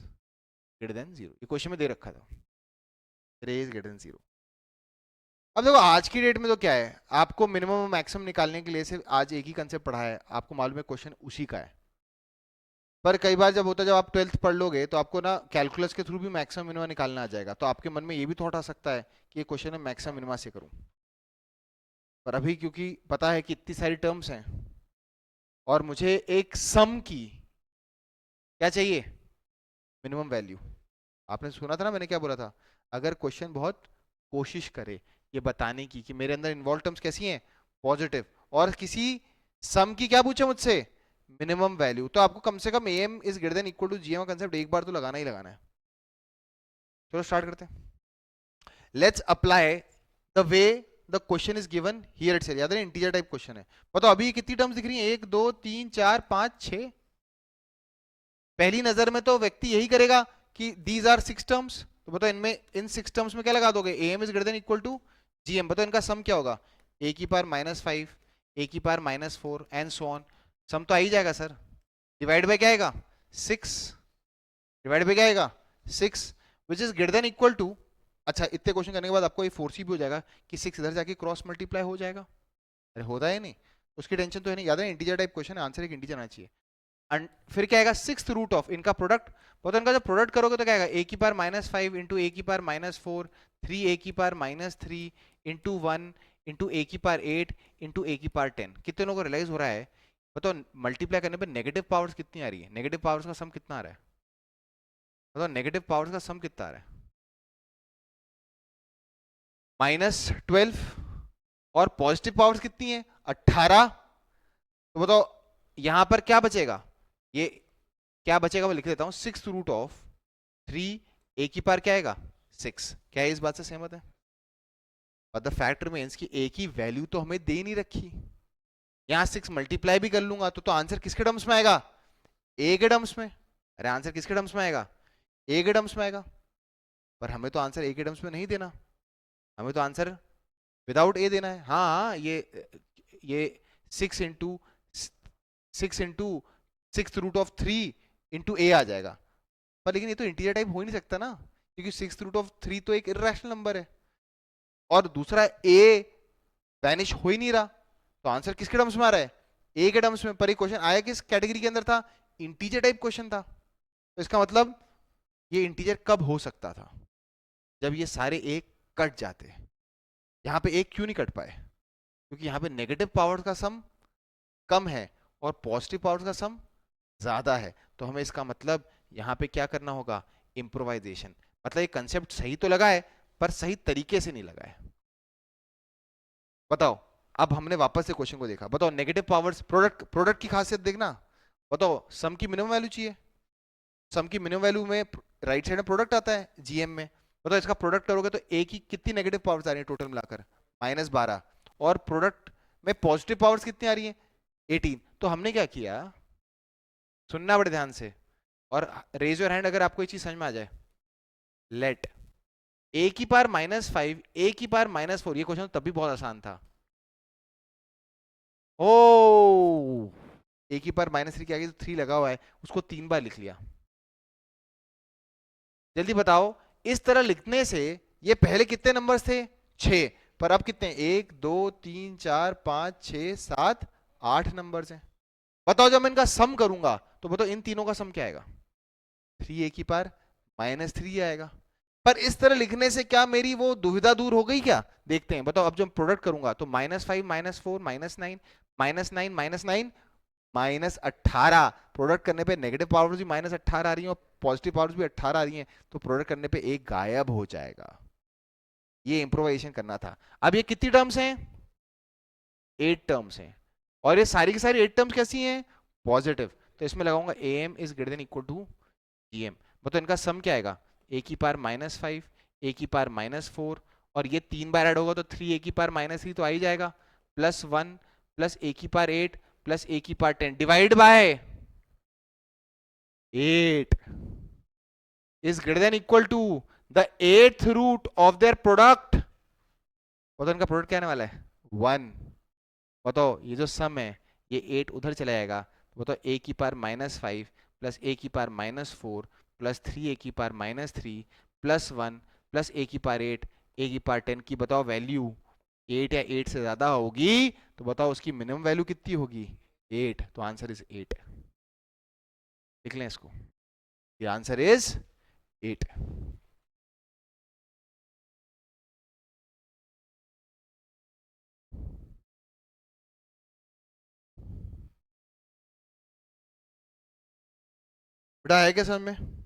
greater than 0। ये क्वेश्चन में दे रखा था, ए इज ग्रेटर देन 0। अब देखो आज की डेट में तो क्या है, आपको मिनिमम और मैक्सिमम निकालने के लिए सिर्फ आज एक ही कंसेप्ट पढ़ा है, आपको मालूम है क्वेश्चन उसी का है। पर कई बार जब होता है, जब आप 12th पढ़ लोगे तो आपको ना कैलकुलस के थ्रू भी मैक्सिमम मिनिमम निकालना आ जाएगा, तो आपके मन में ये भी थॉट आ सकता है कि ये क्वेश्चन मैं मैक्सिमम मिनिमम से करूं। पर अभी क्योंकि पता है कि इतनी सारी टर्म्स हैं और मुझे एक सम की क्या चाहिए, मिनिमम वैल्यू। आपने सुना था ना मैंने क्या बोला था? अगर क्वेश्चन बहुत कोशिश करे ये बताने की कि मेरे अंदर इन्वॉल्व टर्म्स कैसी हैं, पॉजिटिव, और किसी सम की क्या पूछे मुझसे, मिनिमम वैल्यू, तो आपको कम से कम M is greater than equal to GM का कंसेप्ट एक बार तो लगाना ही लगाना है। चलो स्टार्ट करते हैं। Let's apply the way the question is given here itself. याद है इंटीजर टाइप क्वेश्चन है। बताओ अभी कितनी टर्म्स दिख रही हैं? 1 2 3 4 5 6। पहली नजर में तो व्यक्ति यही करेगा कि दीज आर 6 टर्म्स, तो बताओ इनमें इन 6 टर्म्स में क्या लगा दोगे? AM is greater than equal to GM. बताओ इनका सम क्या होगा? ए की पावर -5, ए की पावर -4 एंड सो ऑन। सम तो आ ही जाएगा सर। डिवाइड बाय क्या आएगा? 6। डिवाइड बाय क्या आएगा? 6 which is greater than equal to. अच्छा इतने क्वेश्चन करने के बाद आपको ये फोर्स भी हो जाएगा कि 6 इधर जाके क्रॉस मल्टीप्लाई हो जाएगा। अरे होता है नहीं, उसकी टेंशन तो है नहीं। याद है इंटीजर टाइप क्वेश्चन है, आंसर एक इंटीजर आना चाहिए। फिर क्या आएगा? 6th रूट ऑफ इनका प्रोडक्ट। पता इनका जब प्रोडक्ट करोगे तो क्या आएगा? ए की पावर -5 इंटू ए की पावर -4, 3 ए की पावर -3 इंटू 1 इंटू ए की पावर 8 इंटू ए की पावर 10। कितने लोगों को रियलाइज हो रहा है? बताओ मल्टीप्लाई करने पर नेगेटिव पावर्स कितनी आ रही है? नेगेटिव पावर्स का सम कितना आ रहा है? बताओ नेगेटिव पावर्स का सम कितना आ रहा है? -12। और पॉजिटिव पावर्स कितनी है? 18। तो बताओ यहां पर क्या बचेगा? ये क्या बचेगा मैं लिख देता हूं। 6th रूट ऑफ 3 ए की पावर क्या आएगा? 6। क्या है इस बात से सहमत है? और द फैक्ट रिमेंस कि ए की वैल्यू तो हमें दे नहीं रखी। यहां 6 मल्टीप्लाई भी कर लूंगा तो आंसर किसके टर्म्स में आएगा? ए के टर्म्स में। अरे आंसर किसके टर्म्स में आएगा? ए के टर्म्स में आएगा। पर हमें तो आंसर ए के टर्म्स में नहीं देना, हमें तो आंसर विदाउट ए देना है। हाँ, ये 6 इंटू 6 रूट ऑफ 3 इंटू ए आ जाएगा। पर लेकिन ये तो इंटीजर टाइप हो ही नहीं सकता ना, क्योंकि 6 रूट ऑफ 3 तो एक इर्रेशनल नंबर है, और दूसरा ए वैनिश हो ही नहीं रहा। तो आंसर किसके टर्म्स में आ रहा है? ए के टर्म्स में। पर ये क्वेश्चन आया किस कैटेगरी के अंदर था? इंटीजर टाइप क्वेश्चन था। तो इसका मतलब ये इंटीजर कब हो सकता था? जब ये सारे ए कट जाते। यहाँ पे एक क्यों नहीं कट पाए? क्योंकि यहाँ पे नेगेटिव पावर्स का सम कम है और पॉजिटिव पावर्स का सम ज्यादा है। तो हमें इसका मतलब यहाँ पे क्या करना होगा? इम्प्रोवाइजेशन। मतलब ये कंसेप्ट सही तो लगा है, पर सही तरीके से नहीं लगा है। बताओ, अब हमने वापस से क्वेश्चन को देखा। बताओ, नेगेटिव पावर्स, प्रोडक्ट प्रोडक्ट की खासियत देखना। बताओ, सम की मिनिमम वैल्यू चाहिए। सम की मिनिमम वैल्यू में राइट साइड में प्रोडक्ट आता है जीएम में। बताओ, इसका प्रोडक्ट करोगे तो ए की कितनी नेगेटिव पावर्स आ रही है टोटल मिलाकर? -12। और प्रोडक्ट में पॉजिटिव पावर्स कितनी आ रही है? 18। तो हमने क्या किया, सुनना बड़े ध्यान से, और रेज योर हैंड अगर आपको ये चीज समझ में आ जाए। लेट ए की पावर -5, ए की पावर -4। ये क्वेश्चन तब भी बहुत आसान था। ओ, ए की पावर -3 के आगे तो 3 लगा हुआ है, उसको 3 बार लिख लिया। जल्दी बताओ, इस तरह लिखने से ये पहले कितने नंबर्स थे? 6। पर अब कितने? 1 2 3 4 5 6 7 8 नंबर्स हैं। बताओ, जब मैं इनका सम करूंगा तो बताओ इन तीनों का सम क्या आएगा? 3 ए की पावर -3 आएगा। पर इस तरह लिखने से क्या मेरी वो दुविधा दूर हो गई क्या? देखते हैं। बताओ, अब जब प्रोडक्ट करूंगा तो -5 -4 -9, -9 -9 -18। प्रोडक्ट करने पे नेगेटिव पावर्स भी -18 आ रही हैं और पॉजिटिव पावर्स भी 18 आ रही हैं। तो प्रोडक्ट करने पे एक गायब हो जाएगा। ये इंप्रोवाइजेशन करना था। अब ये कितनी टर्म्स हैं? 8 टर्म्स हैं। और ये सारी की सारी 8 टर्म्स कैसी हैं? पॉजिटिव। तो इसमें लगाऊंगा A M is greater than equal to G M. मतलब इनका सम क्या आएगा? ए की पावर -5, ए की पावर -4, और ये 3 बार ऐड होगा तो 3 ए की पावर -3 तो आ ही जाएगा, +1 प्लस ए की पावर 8 प्लस ए की power 10 divide by 8 is greater than equal to the eighth root of their product। बताओ इनका प्रोडक्ट क्या आने वाला है? 1। बताओ, ये जो सम है ये 8 उधर चला जाएगा। तो बताओ, ए की पावर -5 प्लस ए की पावर -4 प्लस 3 ए की पावर -3 +1 प्लस ए की पावर 8 ए की पावर 10 की बताओ वैल्यू 8 या 8 से ज्यादा होगी। तो बताओ उसकी मिनिमम वैल्यू कितनी होगी? 8। तो आंसर इज 8। लिख लें इसको, ये आंसर इज 8। बेटा है क्या समझ में?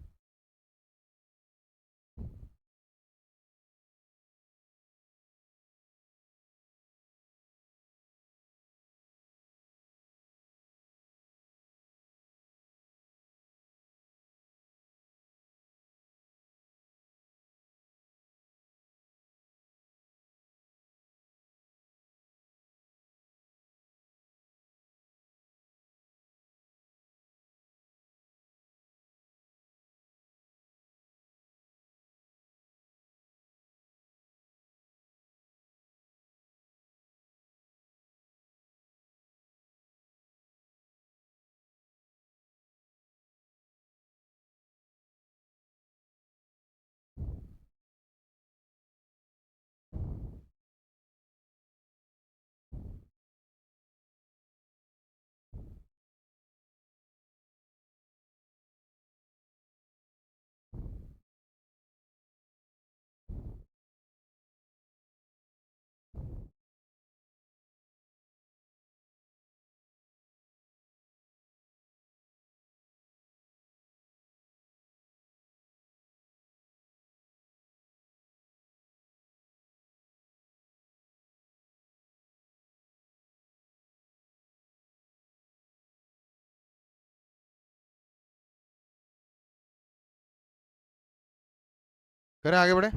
करें आगे बढ़े?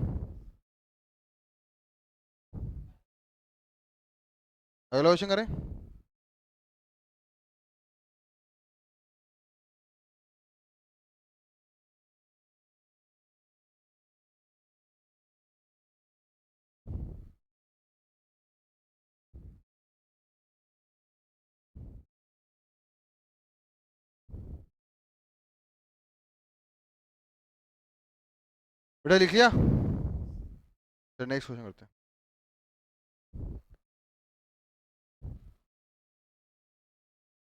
अगला क्वेश्चन करें। बेटा लिख लिया? तो नेक्स्ट क्वेश्चन करते हैं।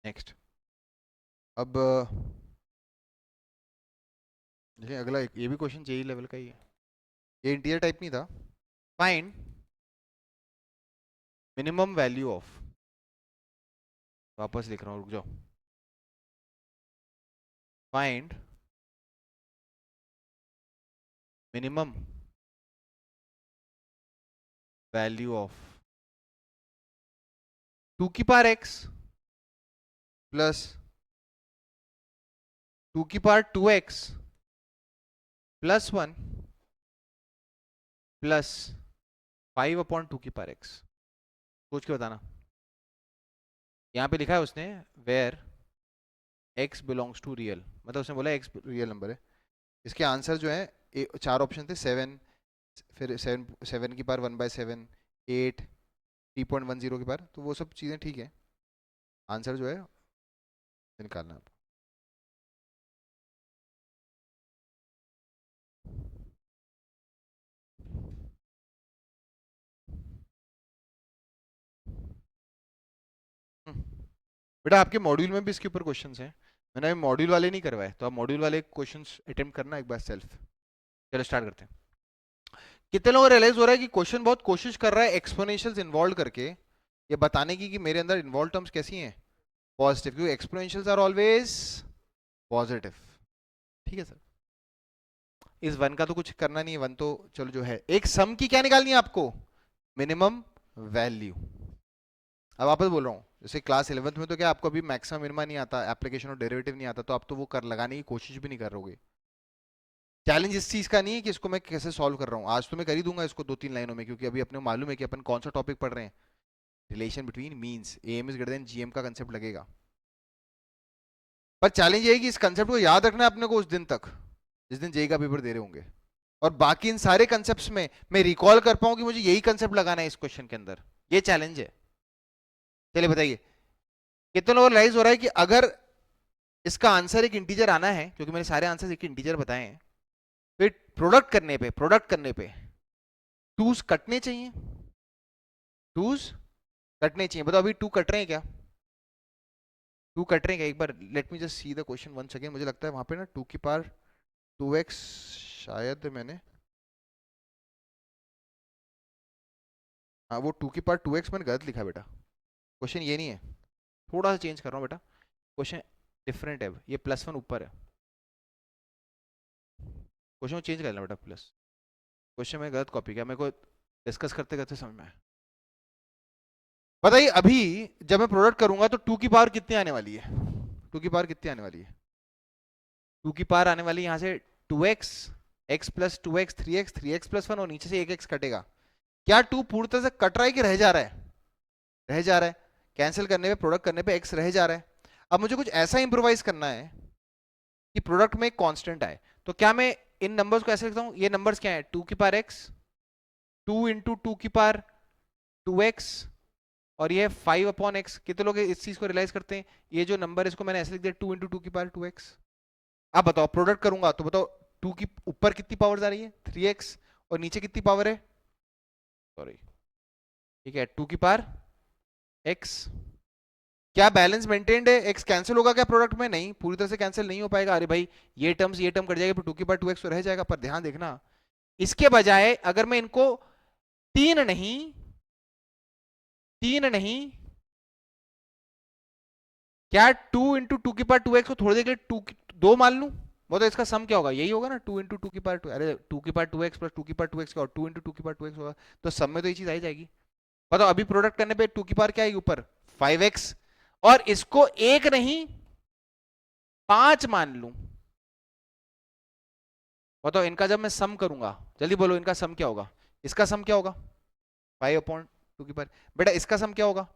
नेक्स्ट, अब देखिए अगला ये भी क्वेश्चन जेई लेवल का ही है, ये इंटीजर टाइप नहीं था। फाइंड मिनिमम वैल्यू ऑफ, वापस लिख रहा हूँ, रुक जाओ। फाइंड मिनिमम वैल्यू ऑफ 2 की पावर x प्लस 2 की पावर 2x प्लस 1 प्लस 5/2 की पावर x। सोच के बताना। यहाँ पे लिखा है उसने where x belongs to real, मतलब उसने बोला x रियल नंबर है। इसके आंसर जो है चार ऑप्शन थे, 7, फिर 7 की पावर 1/7, 8, 3.10 की पावर, तो वो सब चीज़ें ठीक है। आंसर जो है निकालना है। बेटा आपके मॉड्यूल में भी इसके ऊपर क्वेश्चंस हैं, मैंने अभी मॉड्यूल वाले नहीं करवाए, तो आप मॉड्यूल वाले क्वेश्चंस अटेम्प्ट करना एक बार सेल्फ। चलो स्टार्ट करते हैं। कितने लोगों को रियलाइज हो रहा है कि क्वेश्चन बहुत कोशिश कर रहा है एक्सपोनेंशियल्स इन्वॉल्व करके ये बताने की कि मेरे अंदर इन्वॉल्व टर्म्स कैसी हैं, पॉजिटिव, क्योंकि एक्सपोनेंशियल्स आर ऑलवेज पॉजिटिव। ठीक है सर, इस वन का तो कुछ करना नहीं है, वन तो चलो जो है। एक सम की क्या निकालनी है आपको, मिनिमम वैल्यू। अब वापस बोल रहा हूँ, जैसे क्लास 11th में तो क्या आपको अभी मैक्सिमम मिनिमा नहीं आता, एप्लीकेशन और डेरिवेटिव नहीं आता, तो आप तो वो कर लगाने की कोशिश भी नहीं कर रहोगे। चैलेंज इस चीज का नहीं है कि इसको मैं कैसे सॉल्व कर रहा हूँ, आज तो मैं कर ही दूंगा इसको 2-3 लाइनों में, क्योंकि अभी अपने मालूम है कि अपन कौन सा टॉपिक पढ़ रहे हैं। Relation between means AM is greater than GM का कंसेप्ट लगेगा। पर चैलेंज ये है कि इस कंसेप्ट को याद रखना है अपने को उस दिन तक जिस दिन जेई का पेपर दे रहे होंगे, और बाकी इन सारे कंसेप्ट्स में मैं रिकॉल कर पाऊं कि मुझे यही कंसेप्ट लगाना है इस क्वेश्चन के अंदर। ये चैलेंज है। चलिए बताइए, कितने लोगों को रियलाइज हो रहा है कि अगर इसका आंसर एक इंटीजर आना है, क्योंकि मैंने सारे आंसर एक इंटीजर बताए हैं, फिर प्रोडक्ट करने पे टूज कटने चाहिए, टूज कटने चाहिए। बताओ अभी टू कट रहे हैं क्या, टू कट रहे हैं क्या? एक बार let me just see the question once again. मुझे लगता है वहां पे ना 2 की पावर 2x, शायद मैंने, हाँ वो 2 की पावर 2x मैंने गलत लिखा बेटा। क्वेश्चन ये नहीं है, थोड़ा सा चेंज कर रहा हूँ बेटा, क्वेश्चन डिफरेंट है, ये +1 ऊपर है। क्वेश्चन को चेंज कर लेना बेटा, प्लस, क्वेश्चन में गलत कॉपी किया, मेरे को डिस्कस करते करते समझ में आया। बताइए अभी जब मैं प्रोडक्ट करूंगा तो 2 की पावर कितनी आने वाली है, 2 की पावर कितनी आने वाली है? 2 की पावर आने वाली है यहाँ से 2x, x plus 2x, 3x, 3x plus 1, और नीचे से 1x कटेगा। क्या 2 पूरी तरह से कट रहा है कि रह जा रहा है? रह जा रहा है। कैंसिल करने पे, प्रोडक्ट करने पे x रह जा रहा है। अब मुझे कुछ ऐसा इंप्रोवाइज करना है कि प्रोडक्ट में एक कांस्टेंट आए। तो क्या मैं इन नंबर्स को ऐसे लिखता हूँ, ये नंबर्स क्या है, 2 की पावर x, 2 इंटू 2 की पावर 2x, और ये 5/x। कितने लोग इस चीज को रियलाइज करते हैं, ये जो नंबर इसको मैंने ऐसे लिख दिया 2 इंटू 2 की पावर 2x। आप बताओ प्रोडक्ट करूंगा तो बताओ 2 की ऊपर कितनी पावर आ रही है, 3x, और नीचे कितनी पावर है, सॉरी, ठीक है 2 की पावर x। क्या बैलेंस मेंटेन्ड है? x कैंसिल होगा क्या प्रोडक्ट में? नहीं, पूरी तरह से कैंसिल नहीं हो पाएगा। अरे भाई ये टर्म कट जाएगा, 2 की पावर 2x तो रह जाएगा। पर ध्यान देखना, इसके बजाय अगर मैं इनको तीन नहीं, क्या 2 इंटू 2 की पावर 2x को थोड़ी देर के लिए 2 मान लूं, वो तो इसका सम क्या होगा, यही होगा ना, 2 इंटू 2 की पावर 2, अरे 2 की पावर 2x प्लस 2 की पावर 2x का, और 2 इंटू 2 की पावर 2x होगा, तो सम में तो ये चीज आ ही जाएगी। बताओ अभी प्रोडक्ट करने पे 2 की पावर क्या आएगी ऊपर, 5x, और इसको एक नहीं 5 मान लूं। बताओ इनका जब मैं सम करूंगा, जल्दी बोलो इनका सम क्या होगा, इसका सम क्या होगा 5/2 की पावर, बेटा इसका सम क्या होगा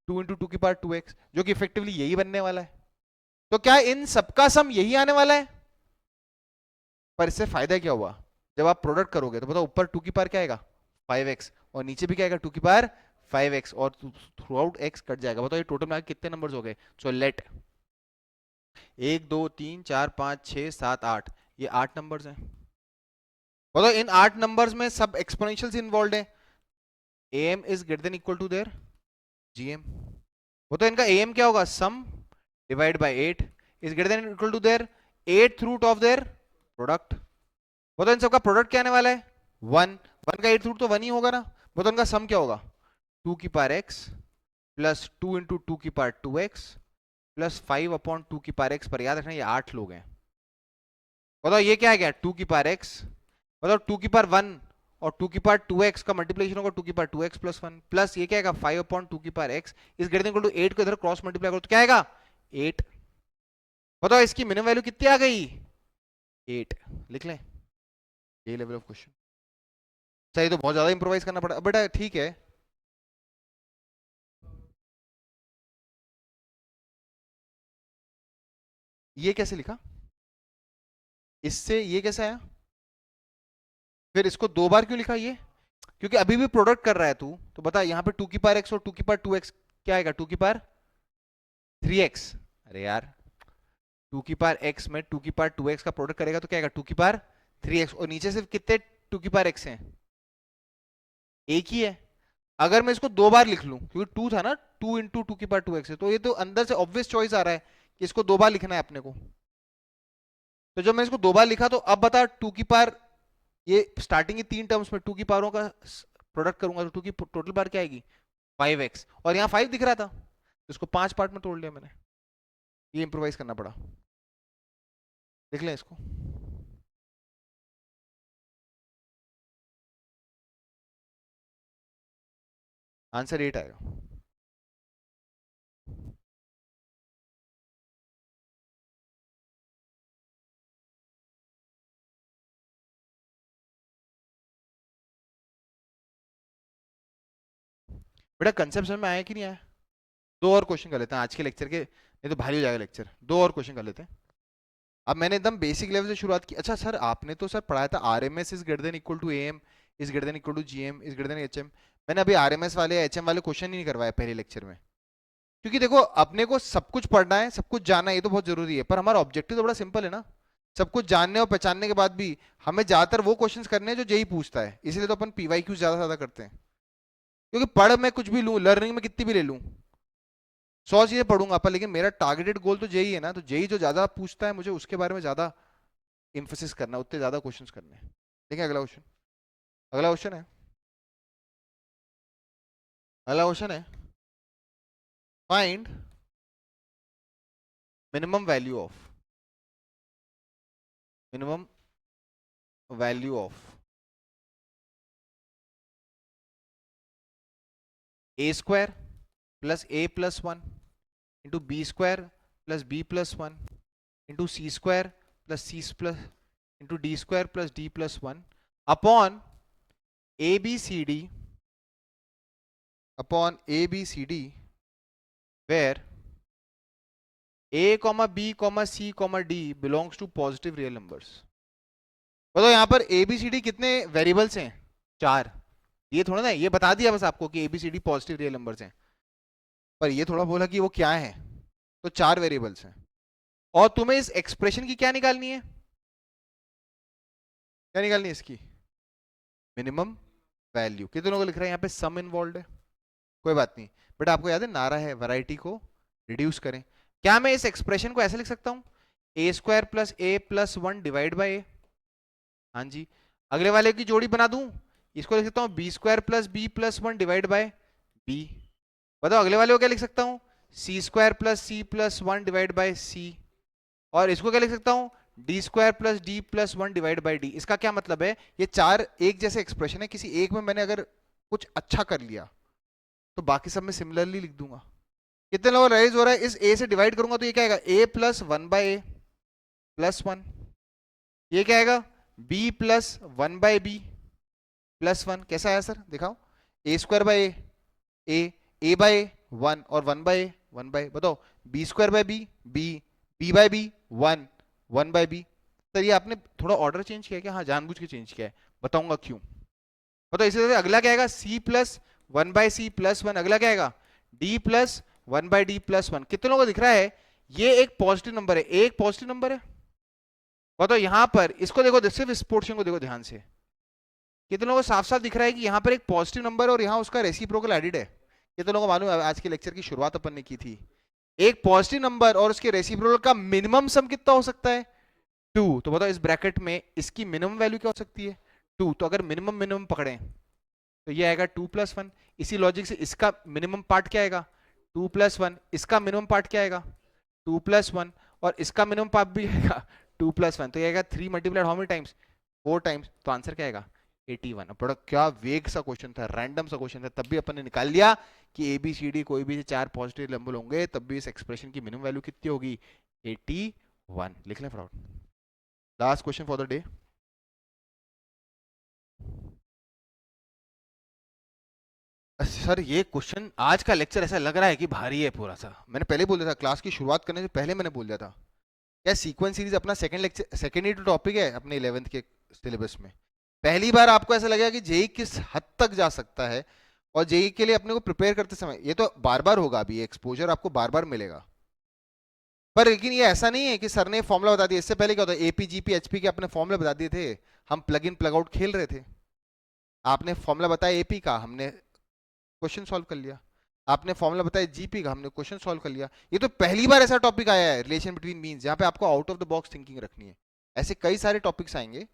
2 इंटू 2 की पावर 2x, जो कि इफेक्टिवली यही बनने वाला है। तो क्या इन सबका सम यही आने वाला है? पर इससे फायदा क्या हुआ, जब आप प्रोडक्ट करोगे तो बताओ ऊपर 2 की पावर क्या आएगा 5x, और नीचे भी क्या आएगा 2 की पावर 5x, और थ्रू आउट x कट जाएगा। बताओ ये टोटल में कितने नंबर्स हो गए? सो लेट 1 2 3 4 5 6 7 8, ये 8 नंबर्स हैं। बताओ इन 8 नंबर्स में सब एक्सपोनेंशियल्स इन्वॉल्व है। am is greater than equal to their gm। वो तो इनका am क्या होगा, sum divide by 8 is greater than equal to their 8th root of their product. वो तो इन सबका प्रोडक्ट क्या आने वाला है 1, 1 का 8th रूट तो 1 ही होगा ना। वो तो इनका सम क्या होगा 2 की पावर x प्लस 2 इंटू 2 की पावर 2x प्लस 5 अपॉन 2 की पावर x। पर याद रखना ये 8 लोग हैं। बताओ ये क्या है, क्या 2 की पावर x, बताओ 2 की पावर 1 और 2 की पावर 2x का मल्टीप्लिकेशन होगा 2 की पावर 2x प्लस 1 प्लस ये क्या है 5 अपॉन 2 की power x is greater than equal to 8 को इधर क्रॉस मल्टीप्लाई करो तो क्या आएगा 8। बताओ इसकी मिनिमम वैल्यू कितनी आ गई 8। लिख लें ये लेवल ऑफ क्वेश्चन। सही तो बहुत ज्यादा इंप्रोवाइज करना पड़ा बेटा, ठीक है। ये कैसे लिखा, इससे ये कैसे आया, फिर इसको 2 बार क्यों लिखा ये, क्योंकि अभी भी प्रोडक्ट कर रहा है तू। तो बता यहाँ पे 2 की पावर x और 2 की पावर 2x क्या आएगा 2 की पावर 3x। अरे यार 2 की पावर x में 2 की पावर 2x का प्रोडक्ट करेगा तो क्या आएगा 2 की पावर 3x और नीचे सिर्फ कितने 2 की पावर x हैं, एक ही है। अगर मैं इसको 2 बार लिख लूं क्योंकि 2 था ना 2 इंटू 2 की पावर 2x है, तो ये तो अंदर से ऑब्वियस चॉइस आ रहा है कि इसको 2 बार लिखना है अपने को। तो जब मैं इसको 2 बार लिखा तो अब बता 2 की पावर, ये स्टार्टिंग की 3 टर्म्स में 2 की पावरों का प्रोडक्ट करूंगा तो 2 की टोटल पावर क्या आएगी 5x और यहाँ 5 दिख रहा था तो इसको 5 पार्ट में तोड़ लिया मैंने। ये इंप्रोवाइज करना पड़ा। देख लें इसको, आंसर 8 आएगा। बेटा कंसेप्ट समझ में आया कि नहीं आया। 2 और क्वेश्चन कर लेते हैं आज के लेक्चर के, नहीं तो भारी हो जाएगा लेक्चर। 2 और क्वेश्चन कर लेते हैं। अब मैंने एकदम बेसिक लेवल से शुरुआत की। अच्छा सर आपने तो सर पढ़ाया था RMS is greater than equal to AM is greater than equal to GM is greater than HM. मैंने अभी आरएमएस वाले एचएम वाले क्वेश्चन ही नहीं करवाए पहले लेक्चर में, क्योंकि देखो अपने को सब कुछ पढ़ना है सब कुछ जानना है ये तो बहुत जरूरी है, पर हमारा ऑब्जेक्टिव तो बड़ा सिंपल है ना। सब कुछ जानने और पहचानने के बाद भी हमें ज्यादातर वो क्वेश्चंस करने हैं जो जेई पूछता है, इसलिए तो अपन पीवाईक्यू ज्यादा से ज्यादा करते हैं। क्योंकि पढ़ मैं कुछ भी लूँ, लर्निंग में कितनी भी ले लूँ, 100 चीजें पढ़ूंगा पर लेकिन मेरा टारगेटेड गोल तो जेई है ना। तो जेई जो ज्यादा पूछता है मुझे उसके बारे में ज्यादा इंफोसिस करना, उतने ज्यादा क्वेश्चंस करने हैं। देखिए अगला क्वेश्चन, अगला क्वेश्चन है, अगला क्वेश्चन है find minimum value of, minimum value of A square plus A plus 1 into B square plus B plus 1 into C square plus C plus into D square plus D plus 1 upon A B C D, upon A B C D where a comma B comma C comma D belongs to positive real numbers. बताओ यहाँ पर A B C D कितने variables हैं 4। ये थोड़ा ना ये बता दिया बस आपको कि A B C D positive real numbers हैं, पर ये थोड़ा बोला कि वो क्या है। तो 4 वेरिएबल्स हैं और तुम्हें इस एक्सप्रेशन की क्या निकालनी है, क्या निकालनी है इसकी मिनिमम वैल्यू। कितने लोगों को लिख रहे हैं यहाँ पे सम इन्वॉल्व है, कोई बात नहीं। बट आपको याद है नारा है वैरायटी को रिड्यूस करें। क्या मैं इस एक्सप्रेशन को ऐसे लिख सकता हूं a square plus A plus 1 divide by a. हाँ जी, अगले वाले की जोड़ी बना दूं, इसको लिख सकता हूं b square plus B plus 1 divide by b. बताओ अगले वाले को क्या लिख सकता हूं c square plus C plus 1 divide by c, और इसको क्या लिख सकता हूं d square plus D plus 1 divide by d. इसका क्या मतलब है, ये 4 एक जैसे एक्सप्रेशन है, किसी एक में मैंने अगर कुछ अच्छा कर लिया तो बाकी सब में सिमिलरली लिख दूंगा। कितने लोग राइज हो रहा है, इस ए से डिवाइड करूंगा तो ये क्या आएगा A plus 1 by A plus 1, ये क्या आएगा B plus 1 by B plus 1। कैसा आया सर दिखाओ, A square by A by 1 और 1 बाय 1 बाय, बताओ B square by B by B 1 1 by B. Sir ये आपने थोड़ा ऑर्डर चेंज किया क्या, हाँ जानबूझ के चेंज किया है, बताऊंगा क्यों। बताओ इसी तरह अगला क्या आएगा C plus 1 by C plus 1, अगला क्या आएगा D plus 1 by D plus 1। कितने लोगों को दिख रहा है ये एक पॉजिटिव नंबर है, एक पॉजिटिव नंबर है। बताओ यहां पर इसको देखो, सिर्फ इस पोर्शन को देखो ध्यान से, कितने लोगों को साफ साफ दिख रहा है कि यहाँ पर एक पॉजिटिव नंबर और यहाँ उसका रेसिप्रोकल एडिड है? कितने लोगों को मालूम है? आज के लेक्चर की शुरुआत अपन ने की थी, एक पॉजिटिव नंबर और उसके रेसिप्रोकल का मिनिमम सम कितना हो सकता है? 2। तो बताओ इस ब्रैकेट में इसकी मिनिमम वैल्यू क्या हो सकती है? 2। तो अगर मिनिमम मिनिमम पकड़े तो ये आएगा 2+1। इसी लॉजिक से इसका मिनिमम पार्ट क्या आएगा? 2+1। इसका मिनिमम पार्ट क्या आएगा? 2+1। और इसका मिनिमम पार्ट भी आएगा 2+1। तो ये आएगा 3 multiplied how many times? 4 times. तो आंसर क्या आएगा? 81। अब बड़ा क्या वेग सा क्वेश्चन था, रैंडम सा क्वेश्चन था, तब भी अपन ने निकाल लिया कि ABCD कोई भी 4 पॉजिटिव नंबर होंगे तब भी इस एक्सप्रेशन की मिनिमम वैल्यू कितनी होगी? 81। लिख लें फटाफट। Last question for the day. Sir ये क्वेश्चन आज का लेक्चर ऐसा लग रहा है कि भारी है पूरा सा। मैंने पहले बोल दिया था, क्लास की शुरुआत करने से पहले मैंने बोल दिया था, क्या सीक्वेंस सीरीज अपना सेकंड लेक्चर, सेकंड ही टॉपिक है अपने 11th के सिलेबस में। पहली बार आपको ऐसा लगेगा कि जेई किस हद तक जा सकता है, और जेई के लिए अपने को प्रिपेयर करते समय ये तो बार बार होगा, अभी एक्सपोजर आपको बार बार मिलेगा। पर लेकिन ये ऐसा नहीं है कि सर ने फॉर्मूला बता दिया। इससे पहले क्या होता है, एपी जीपी एचपी के अपने फॉर्मूला बता दिए थे, हम प्लग इन प्लग आउट खेल रहे थे। आपने फॉर्मूला बताया एपी का, हमने क्वेश्चन सॉल्व कर लिया। आपने फॉर्मूला बताया जीपी का, हमने क्वेश्चन सॉल्व कर लिया। ये तो पहली बार ऐसा टॉपिक आया है रिलेशन बिटवीन मीन्स जहां पे आपको out of the box thinking रखनी है। ऐसे कई सारे टॉपिक्स आएंगे,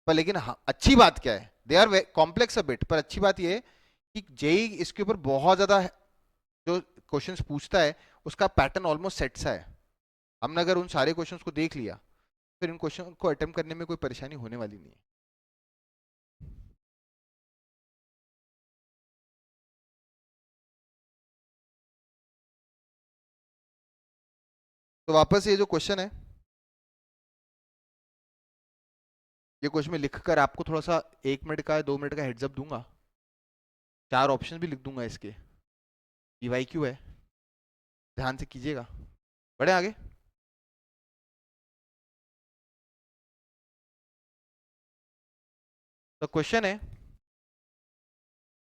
पर लेकिन अच्छी बात क्या है, they are complex a bit, पर अच्छी बात ये है कि जेई इसके ऊपर बहुत ज्यादा जो क्वेश्चंस पूछता है उसका पैटर्न ऑलमोस्ट सेट सा है। हमने अगर उन सारे क्वेश्चंस को देख लिया फिर इन क्वेश्चन को अटेम्प्ट करने में कोई परेशानी होने वाली नहीं है। तो वापस ये जो क्वेश्चन है, ये क्वेश्चन में लिखकर आपको थोड़ा सा 1 मिनट का 2 मिनट का हेड्स अप दूंगा, 4 ऑप्शन भी लिख दूंगा इसके। पीवाईक्यू है, ध्यान से कीजिएगा। बढ़े आगे। तो क्वेश्चन है,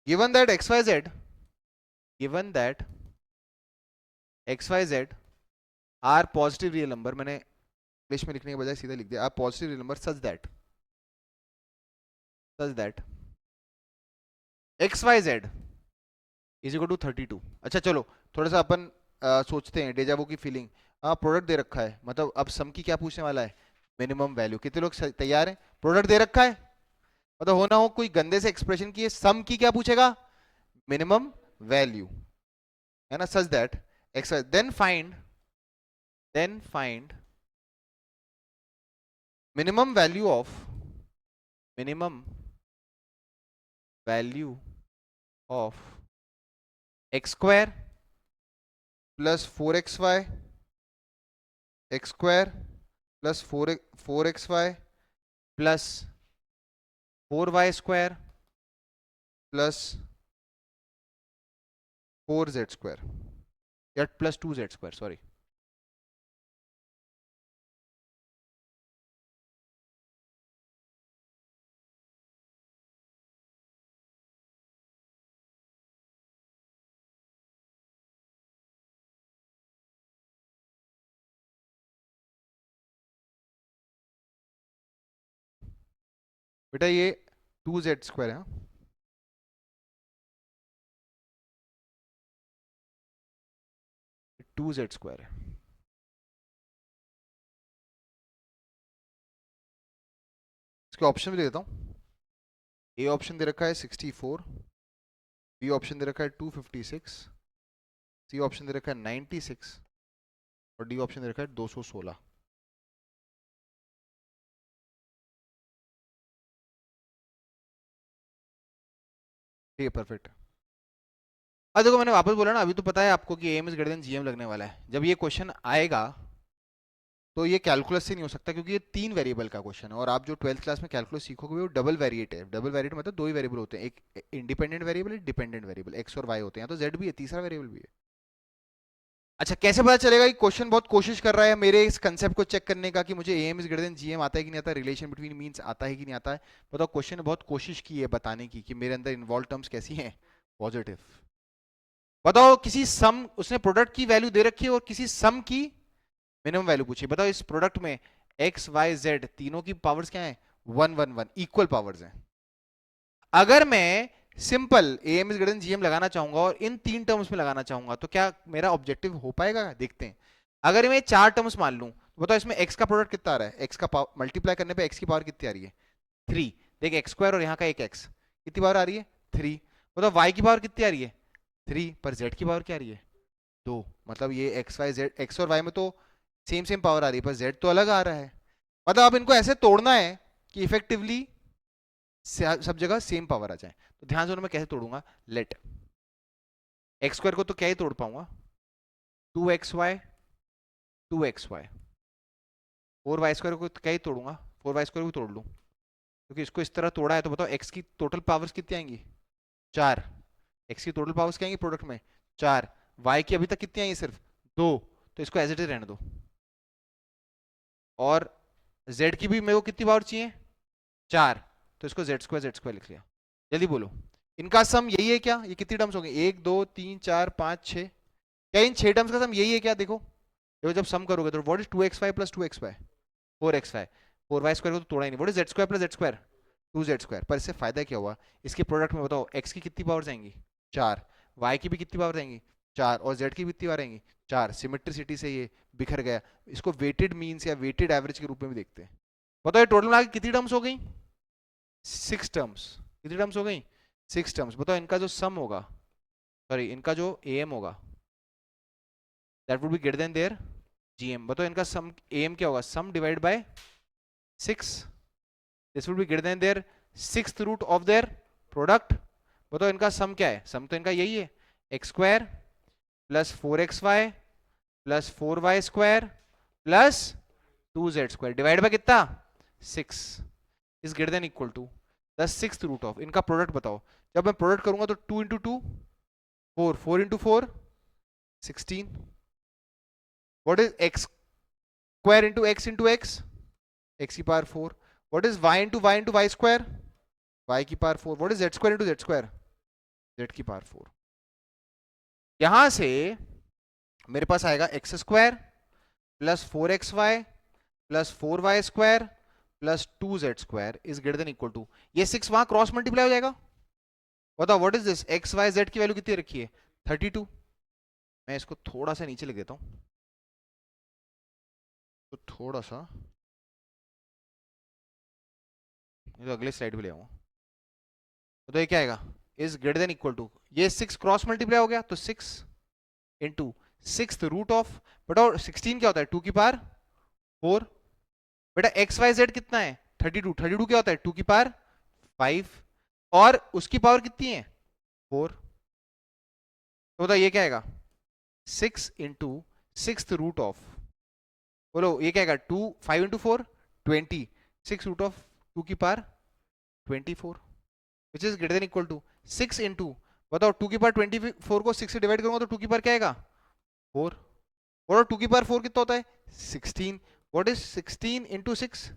given that X Y Z, given that X Y Z are positive real number, मैंने इंग्लिश में लिखने के बजाय सीधा लिख दिया, are positive real number such that X Y Z is equal to 32। अच्छा चलो थोड़ा सा अपन सोचते हैं, डेजावू की फीलिंग। प्रोडक्ट दे रखा है, मतलब अब सम की क्या पूछने वाला है? Minimum value. कितने लोग तैयार हैं? प्रोडक्ट दे रखा है, मतलब होना हो कोई गंदे से एक्सप्रेशन की, सम की क्या पूछेगा? मिनिमम वैल्यू, है ना? Such that X, then find minimum value of, minimum value of X square plus 4xy, X square plus 4xy plus 4y² plus 4z² या प्लस 2z², सॉरी। बेटा ये 2z² है, 2z² है। इसके ऑप्शन भी दे देता हूँ। ए ऑप्शन दे रखा है 64, बी ऑप्शन दे रखा है 256, सी ऑप्शन दे रखा है 96 और डी ऑप्शन दे रखा है 216। ठीक है, परफेक्ट। अब देखो मैंने वापस बोला ना, अभी तो पता है आपको कि AM is greater than GM लगने वाला है। जब ये क्वेश्चन आएगा तो ये कैलकुलस से नहीं हो सकता, क्योंकि ये 3 वेरिएबल का क्वेश्चन है, और आप जो 12th क्लास में कैलकुलस सीखोगे वो डबल वेरिएट है। डबल वेरिएट मतलब 2 ही वेरिएबल होते हैं, एक इंडिपेंडेंट वेरिएबल, एक डिपेंडेंट वेरिएबल, एक्स और वाई होते हैं, तो जेड भी है, तीसरा वेरिएबल भी है। अच्छा कैसे पता चलेगा कि क्वेश्चन बहुत कोशिश कर रहा है मेरे इस कंसेप्ट को चेक करने का कि मुझे M is greater than GM आता है कि नहीं आता, रिलेशन बिटवीन मीन्स आता है कि नहीं आता है? बताओ, क्वेश्चन ने बहुत कोशिश की है बताने की कि मेरे अंदर इन्वॉल्व टर्म्स कैसी हैं, पॉजिटिव। बताओ किसी सम, उसने प्रोडक्ट की वैल्यू दे रखी है और किसी सम की मिनिमम वैल्यू पूछी। बताओ इस प्रोडक्ट में एक्स वाई जेड तीनों की पावर्स क्या है? 1 1 1, इक्वल पावर्स हैं। अगर मैं simple AM is greater than GM लगाना चाहूंगा और इन 3 टर्म्स में लगाना चाहूंगा तो क्या मेरा ऑब्जेक्टिव हो पाएगा? देखते हैं। अगर मैं 4 टर्म्स मान लूं तो बताओ इसमें x का प्रोडक्ट कितना आ रहा है? x का मल्टीप्लाई करने पे x की पावर कितनी आ रही है? 3। देख एक्स स्क्वायर और यहाँ का एक x कितनी पावर आ रही है? 3। बताओ y की पावर कितनी आ रही है? 3। पर z की पावर क्या आ रही है? 2। मतलब ये एक्स वाई जेड, एक्स और वाई में तो सेम सेम पावर आ रही है पर जेड तो अलग आ रहा है। मतलब अब इनको ऐसे तोड़ना है कि इफेक्टिवली सब जगह सेम पावर आ जाए। तो ध्यान से मैं कैसे तोड़ूंगा? लेट एक्स स्क्वायर को तो क्या ही तोड़ पाऊंगा? 2xy 2xy। 4y स्क्वायर को तो क्या ही तोड़ूंगा? 4y स्क्वायर को तोड़ लूं क्योंकि इसको इस तरह तोड़ा है। तो बताओ x की टोटल पावर्स कितनी आएंगी? 4। x की टोटल पावर्स क्या आएंगी प्रोडक्ट में? 4। y की अभी तक कितनी आई? सिर्फ 2। तो इसको एज इट इज रहने दो। और z की भी मेरे को कितनी पावर चाहिए? 4। तो इसको जेड स्क्वायर लिख लिया। जल्दी बोलो, इनका सम यही है क्या? ये कितनी टर्म्स हो गई? 1 2 3 4 5 6। क्या इन 6 टर्म्स का सम यही है क्या? देखो देखो जब सम करोगे तो what is 2xy plus 2xy? 4xy। 4y square को तो तोड़ा ही नहीं। What is z square plus Z square? 2z square. पर इससे फायदा क्या हुआ? इसके प्रोडक्ट में बताओ x की कितनी पावर आएंगी? 4। y की भी कितनी पावर आएंगी? 4। और z की भी कितनी पावर आएंगी? 4। सिमेट्रिसिटी से ये बिखर गया। इसको वेटेड मीन्स या वेटेड एवरेज के रूप में भी देखते हैं। बताओ ये टोटल मिला के कितनी टर्म्स हो गई? 6 टर्म्स। कितनी टर्म्स हो गई? 6 टर्म्स। बताओ इनका जो सम होगा, सॉरी इनका जो एम होगा, that would be greater than their GM. बताओ इनका सम एम क्या होगा? Sum divide by 6। This would be greater than their 6th root of their product. बताओ इनका सम क्या है? सम तो इनका यही है, x square plus 4xy plus 4y square plus 2z square divide by कितना? 6 is greater than equal to the 6th root of. इनका प्रोडक्ट बताओ। जब मैं प्रोडक्ट करूंगा तो 2 into 2 4, 4 into 4 16। What is x square into x x की power 4। What is y into y square? y की power 4। What is z square into z square? Z की power 4। यहां से मेरे पास आएगा X square plus 4xy plus 4y square plus 2z square is greater than equal to, ये 6 वहां cross multiply हो जाएगा। बताओ what is this? X Y Z की वैल्यू कितनी रखी है? 32। मैं इसको थोड़ा सा नीचे लिख देता हूं, तो थोड़ा सा तो अगले स्लाइड पे ले आऊंगा। तो ये क्या आएगा? Is greater than equal to, ये 6 क्रॉस मल्टीप्लाई हो गया तो 6 इंटू 6th रूट ऑफ, बताओ 16 क्या होता है? 2 की पावर 4। बेटा एक्स वाई जेड कितना है? 32। 32 क्या होता है? 2 की पावर 5। और उसकी पावर कितनी है? 4। तो बताओ ये क्या आएगा? 6 इंटू 6th रूट ऑफ, बोलो ये क्या आएगा? 2 5 इंटू 4 20। 6 रूट ऑफ 2 की power 24 which is greater than equal to 6 into, बताओ 2 की पावर 24 को 6 से डिवाइड करूंगा तो 2 की पावर क्या आएगा? 4। और 2 की पावर 4 कितना होता है? 16। What is 16 into 6?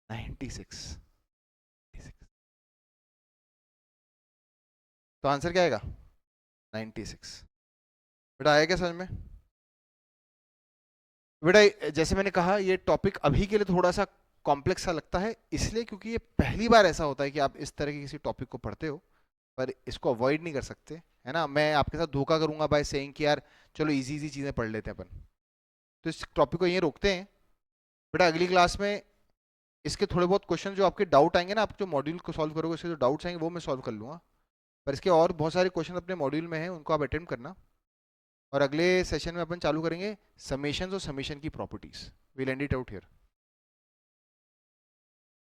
96। तो आंसर क्या आएगा? 96। बेटा आया क्या समझ में? बेटा जैसे मैंने कहा ये टॉपिक अभी के लिए थोड़ा सा कॉम्प्लेक्स सा लगता है, इसलिए क्योंकि ये पहली बार ऐसा होता है कि आप इस तरह के किसी टॉपिक को पढ़ते हो, पर इसको अवॉइड नहीं कर सकते, है ना। मैं आपके साथ धोखा करूंगा बाय सेइंग कि यार चलो इजी इजी चीजें पढ़ लेते हैं अपन। तो इस टॉपिक को यहीं रोकते हैं। बेटा अगली क्लास में इसके थोड़े बहुत क्वेश्चन जो आपके डाउट आएंगे ना, आप जो मॉड्यूल को सॉल्व करोगे उसके जो डाउट्स आएंगे वो मैं सॉल्व कर लूंगा। पर इसके और बहुत सारे क्वेश्चन अपने मॉड्यूल में हैं, उनको आप अटेम्प्ट करना। और अगले सेशन में अपन चालू करेंगे समेशंस और समेशन की properties. Will and it out here.